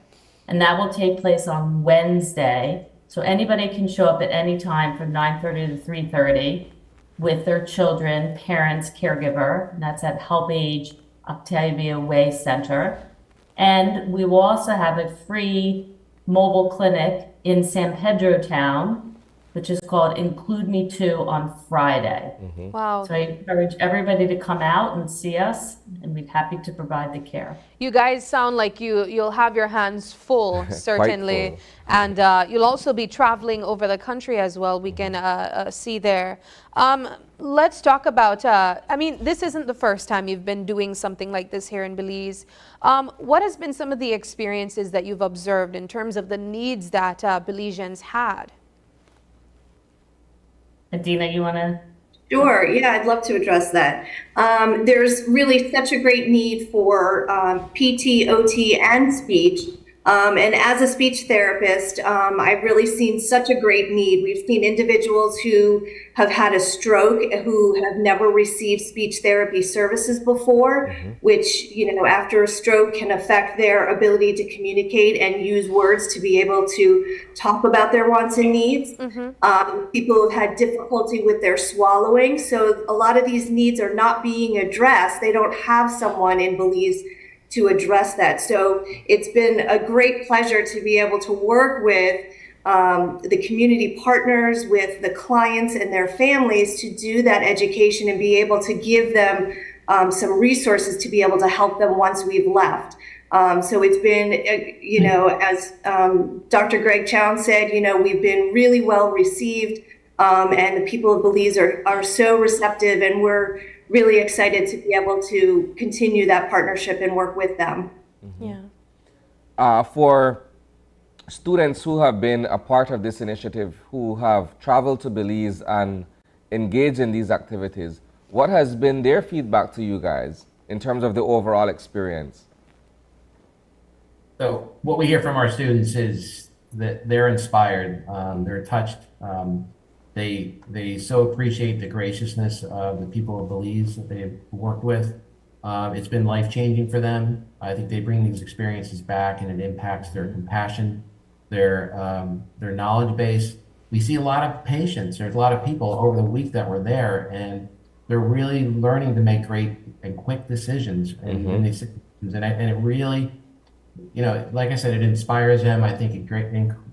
[SPEAKER 3] And that will take place on Wednesday. So anybody can show up at any time from 9:30 to 3:30 with their children, parents, caregiver. And that's at Help Age Octavia Way Center. And we will also have a free mobile clinic in San Pedro Town, which is called Include Me Too on Friday.
[SPEAKER 2] Wow.
[SPEAKER 3] So I encourage everybody to come out and see us, and we're happy to provide the care.
[SPEAKER 2] You guys sound like you'll have your hands full, certainly.
[SPEAKER 1] full.
[SPEAKER 2] And you'll also be traveling over the country as well. We can see there. Let's talk about, I mean, this isn't the first time you've been doing something like this here in Belize. What has been some of the experiences that you've observed in terms of the needs that Belizeans had?
[SPEAKER 3] Adina, you want to?
[SPEAKER 11] Sure, yeah, I'd love to address that. There's really such a great need for PT, OT, and speech. And as a speech therapist, I've really seen such a great need. We've seen individuals who have had a stroke who have never received speech therapy services before, which, you know, after a stroke can affect their ability to communicate and use words to be able to talk about their wants and needs. People who have had difficulty with their swallowing. So a lot of these needs are not being addressed. They don't have someone in Belize to address that. So it's been a great pleasure to be able to work with the community partners, with the clients and their families to do that education and be able to give them some resources to be able to help them once we've left. So it's been, you know, as Dr. Greg Chown said, you know, we've been really well received, and the people of Belize are so receptive, and we're really excited to be able to continue that partnership and work with them.
[SPEAKER 2] Yeah.
[SPEAKER 1] For students who have been a part of this initiative, who have traveled to Belize and engaged in these activities, what has been their feedback to you guys in terms of the overall experience?
[SPEAKER 21] So what we hear from our students is that they're inspired, they're touched. They so appreciate the graciousness of the people of Belize that they've worked with. It's been life-changing for them. I think they bring these experiences back, and it impacts their compassion, their knowledge base. We see a lot of patients. There's a lot of people over the week that were there, and they're really learning to make great and quick decisions in these situations. And it really, you know, like I said, it inspires them. I think it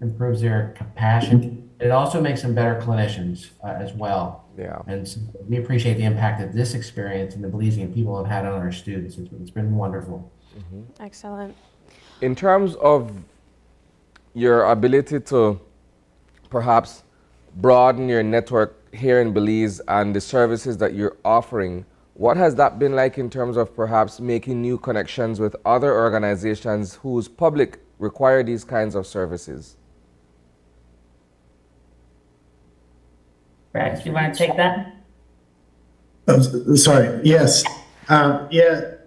[SPEAKER 21] improves their compassion. It also makes them better clinicians as well.
[SPEAKER 1] Yeah.
[SPEAKER 21] And so we appreciate the impact that this experience and the Belizean people have had on our students. It's been wonderful.
[SPEAKER 2] Excellent.
[SPEAKER 1] In terms of your ability to perhaps broaden your network here in Belize and the services that you're offering, what has that been like in terms of perhaps making new connections with other organizations whose public require these kinds of services?
[SPEAKER 3] Rex, you want to take that?
[SPEAKER 18] Sorry. Yes.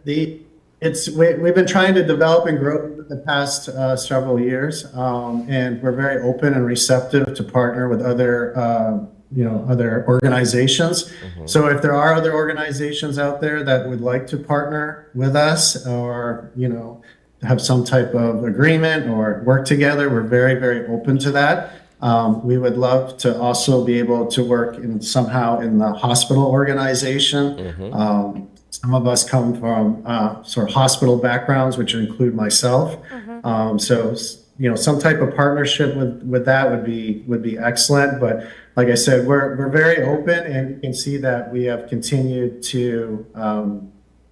[SPEAKER 18] We've been trying to develop and grow the past several years, and we're very open and receptive to partner with other other organizations. So if there are other organizations out there that would like to partner with us, or have some type of agreement or work together, we're very, very open to that. We would love to also be able to work somehow in the hospital organization. Some of us come from sort of hospital backgrounds, which include myself. So some type of partnership with that would be excellent. But like I said, we're very open, and you can see that we have continued to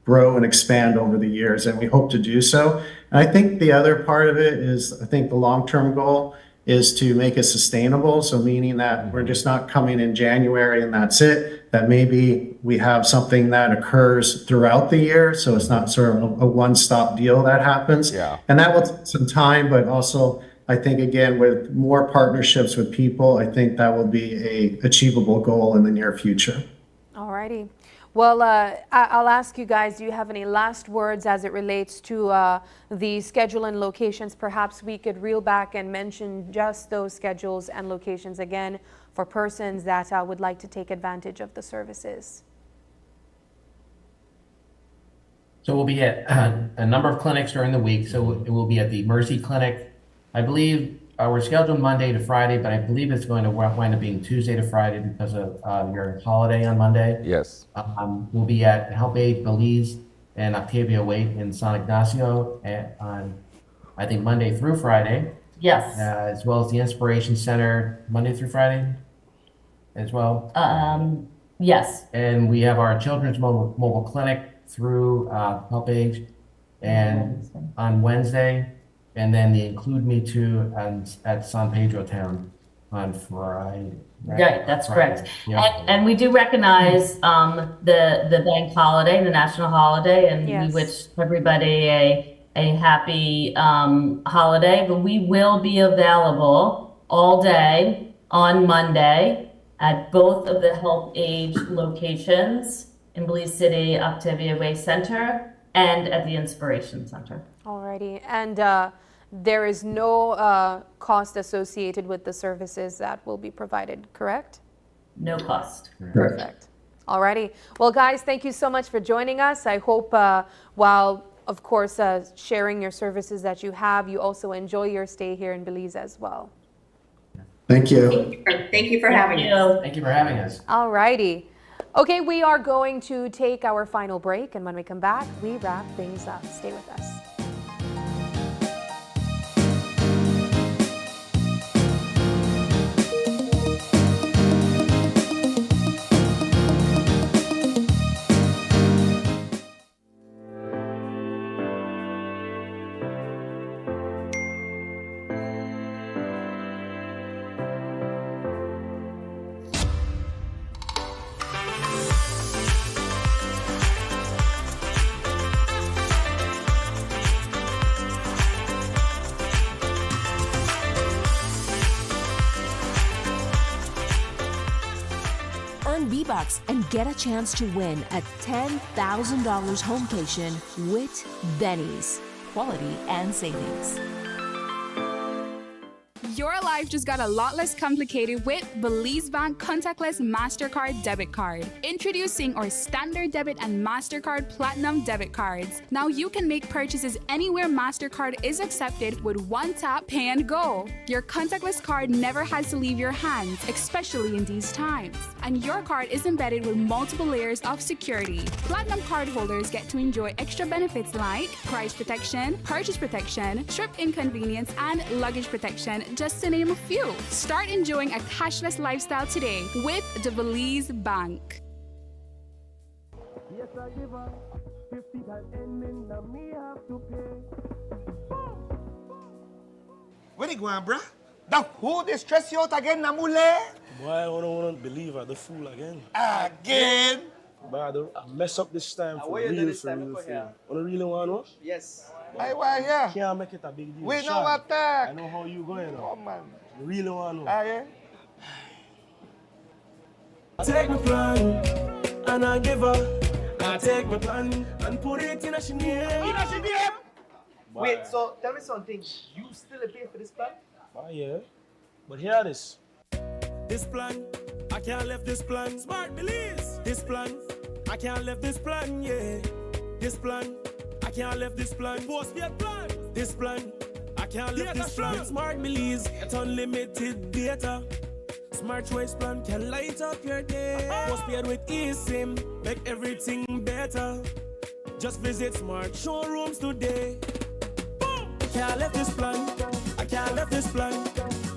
[SPEAKER 18] grow and expand over the years, and we hope to do so. And I think the other part of it is, I think the long-term goal is to make it sustainable. So meaning that we're just not coming in January and that's it, that maybe we have something that occurs throughout the year. So it's not sort of a one-stop deal that happens.
[SPEAKER 1] Yeah.
[SPEAKER 18] And that will take some time, but also I think, again, with more partnerships with people, I think that will be a achievable goal in the near future.
[SPEAKER 2] All righty. Well, I'll ask you guys, do you have any last words as it relates to the schedule and locations? Perhaps we could reel back and mention just those schedules and locations again for persons that would like to take advantage of the services.
[SPEAKER 21] So we'll be at a number of clinics during the week. So it will be at the Mercy Clinic. I believe we're scheduled Monday to Friday, but I believe it's going to wind up being Tuesday to Friday because of your holiday on Monday.
[SPEAKER 1] Yes.
[SPEAKER 21] We'll be at Help Aid Belize and Octavia Waite in San Ignacio on, I think, Monday through Friday.
[SPEAKER 3] Yes.
[SPEAKER 21] As well as the Inspiration Center Monday through Friday. as well.
[SPEAKER 3] Yes.
[SPEAKER 21] And we have our children's mobile clinic through Help Age and on Wednesday, and then the Include Me Too at San Pedro Town on Friday.
[SPEAKER 3] Right, that's correct.
[SPEAKER 21] Yeah.
[SPEAKER 3] And we do recognize the bank holiday, the national holiday, and we
[SPEAKER 2] Yes.
[SPEAKER 3] wish everybody a happy holiday. But we will be available all day on Monday at both of the Help Age locations in Belize City, Octavia Way Center, and at the Inspiration Center.
[SPEAKER 2] Alrighty, and there is no cost associated with the services that will be provided, correct?
[SPEAKER 3] No cost.
[SPEAKER 2] Perfect. Alrighty. Well, guys, thank you so much for joining us. I hope while, of course, sharing your services that you have, you also enjoy your stay here in Belize as well.
[SPEAKER 18] Thank you.
[SPEAKER 11] Thank you for having us.
[SPEAKER 21] Thank you for having us.
[SPEAKER 2] Alrighty. Okay, we are going to take our final break, and when we come back, we wrap things up. Stay with us.
[SPEAKER 12] Earn V-Bucks and get a chance to win a $10,000 homecation with Benny's. Quality and savings.
[SPEAKER 22] Your life just got a lot less complicated with Belize Bank contactless MasterCard debit card. Introducing our standard debit and MasterCard Platinum debit cards. Now you can make purchases anywhere MasterCard is accepted with one tap, pay and go. Your contactless card never has to leave your hands, especially in these times. And your card is embedded with multiple layers of security. Platinum card holders get to enjoy extra benefits like price protection, purchase protection, trip inconvenience, and luggage protection, just to name a few. Start enjoying a cashless lifestyle today with the Belize Bank.
[SPEAKER 5] Yes, I give her 50 and ending, now me have to pay.
[SPEAKER 23] Where you going, bruh? The who they stress you out again, Namule?
[SPEAKER 24] Boy, I don't want to believe I the fool again.
[SPEAKER 23] Again?
[SPEAKER 24] But I mess up this time for real, for real. You really want to know?
[SPEAKER 23] Yes. I want here.
[SPEAKER 24] Can't make it a big deal.
[SPEAKER 23] We
[SPEAKER 24] Sean,
[SPEAKER 23] know attack.
[SPEAKER 24] I know how you going now.
[SPEAKER 23] Oh, man.
[SPEAKER 24] You really want to know?
[SPEAKER 23] Yeah?
[SPEAKER 5] Take my plan, and I give her. I take my plan and put it in a name.
[SPEAKER 23] In a name?
[SPEAKER 25] Wait, so tell me something. You still pay for this plan?
[SPEAKER 24] Yeah. But hear this.
[SPEAKER 5] This plan, I can't left this plan. Smart Belize. This plan, I can't left this plan, yeah. This plan, I can't left this plan. Postpaid plan. This plan, I can't left this plan. Smart Belize, get unlimited data. Smart Choice plan can light up your day. Postpaid with eSIM, make everything better. Just visit Smart Showrooms today. Boom! I can't left this plan. I can't left this plan.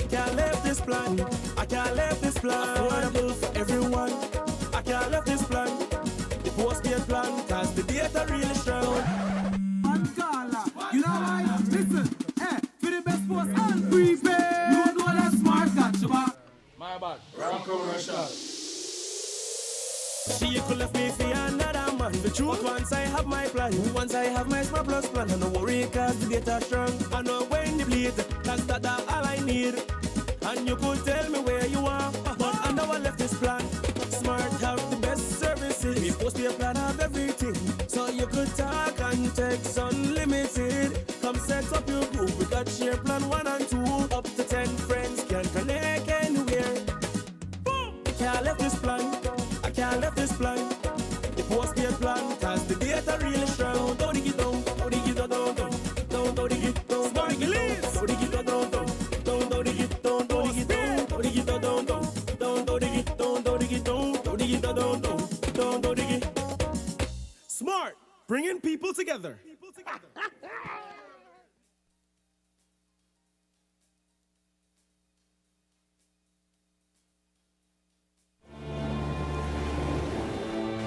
[SPEAKER 5] Can't left this plan. I can't left this plan. Affordable for everyone. I can't left this plan. The postpaid plan, cause the data really strong.
[SPEAKER 26] You know why? Listen, hey, for the best post and prepaid. You know that Smart got you back.
[SPEAKER 24] My bad. Wrong commercial.
[SPEAKER 5] She could left me for another man. The truth, once I have my plan, once I have my Smart Plus plan, and no worry, cause the data strong. I know when the bleed, that's that all I need. And you could tell me where you are, but I know I left this plan. Smart have the best services. We post your plan have everything, so you could talk and text unlimited. Come set up your group. We got share plan 1 and 2. Up to 10 friends can connect anywhere. Boom! I can't left this plan. I can't left this plan. The postpaid plan, cause the data really strong. Don't dig it down. Don't dig it down. Don't dig it down. Smart Belize. Don't dig it down. Don't dig it down. Don't dig it down. Don't dig it down. Don't dig it down. Don't dig it down. Don't dig it down. Don't dig it. Smart, bringing people together.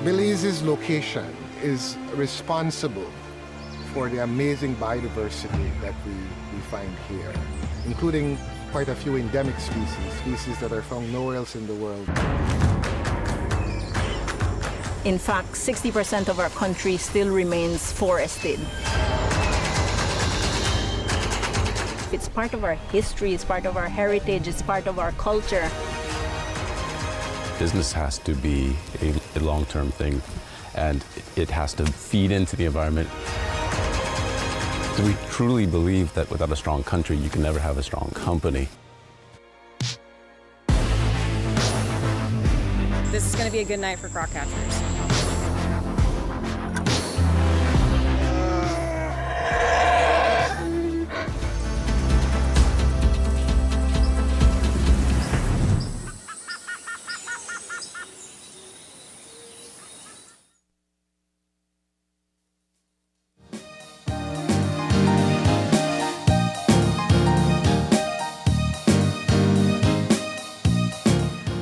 [SPEAKER 7] Belize's location is responsible for the amazing biodiversity that we find here, including quite a few endemic species that are found nowhere else in the world.
[SPEAKER 8] In fact, 60% of our country still remains forested. It's part of our history, it's part of our heritage, it's part of our culture.
[SPEAKER 9] Business has to be a long-term thing, and it has to feed into the environment. Do we truly believe that without a strong country, you can never have a strong company?
[SPEAKER 10] This is going to be a good night for croc catchers.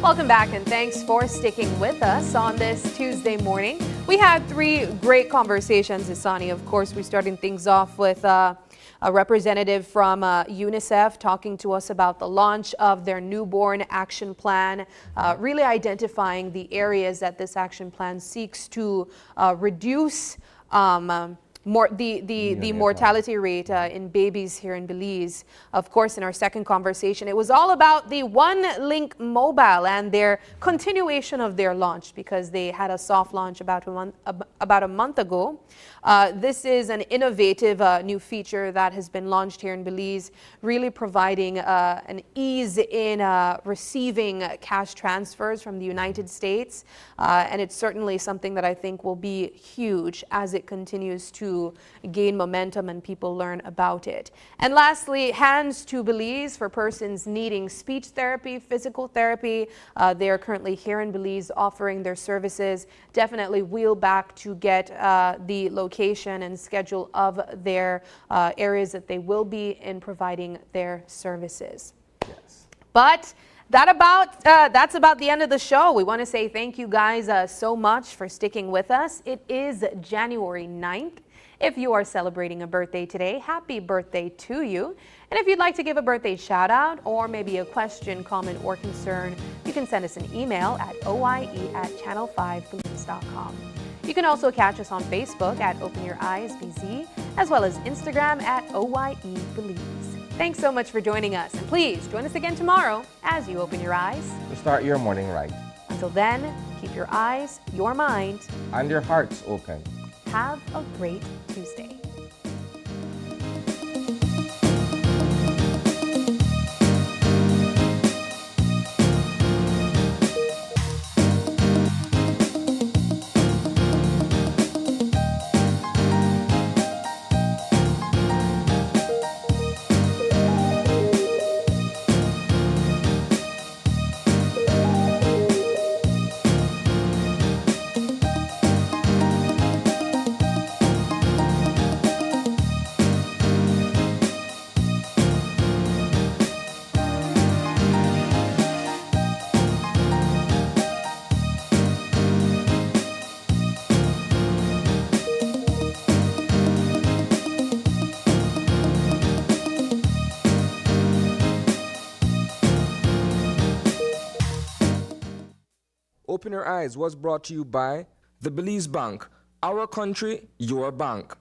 [SPEAKER 2] Welcome back, and thanks for sticking with us on this Tuesday morning. We had three great conversations, Isani. Of course, we're starting things off with a representative from UNICEF talking to us about the launch of their newborn action plan, really identifying the areas that this action plan seeks to reduce the mortality rate in babies here in Belize. Of course, in our second conversation, it was all about the One Link Mobile and their continuation of their launch, because they had a soft launch about a month ago. This is an innovative new feature that has been launched here in Belize, really providing an ease in receiving cash transfers from the United States. And it's certainly something that I think will be huge as it continues to gain momentum and people learn about it. And lastly, Hands to Belize for persons needing speech therapy, physical therapy. They are currently here in Belize offering their services. Definitely wheel back to get the location and schedule of their areas that they will be in providing their services.
[SPEAKER 1] Yes.
[SPEAKER 2] But that's about the end of the show. We want to say thank you guys so much for sticking with us. It is January 9th. If you are celebrating a birthday today, happy birthday to you. And if you'd like to give a birthday shout out or maybe a question, comment, or concern, you can send us an email at oie@channel5belize.com. You can also catch us on Facebook at Open Your Eyes BZ, as well as Instagram at OYEBelize. Thanks so much for joining us, and please join us again tomorrow as you open your eyes.
[SPEAKER 1] To start your morning right.
[SPEAKER 2] Until then, keep your eyes, your mind,
[SPEAKER 1] and your hearts open.
[SPEAKER 2] Have a great Tuesday.
[SPEAKER 6] Open Your Eyes was brought to you by the Belize Bank. Our country, your bank.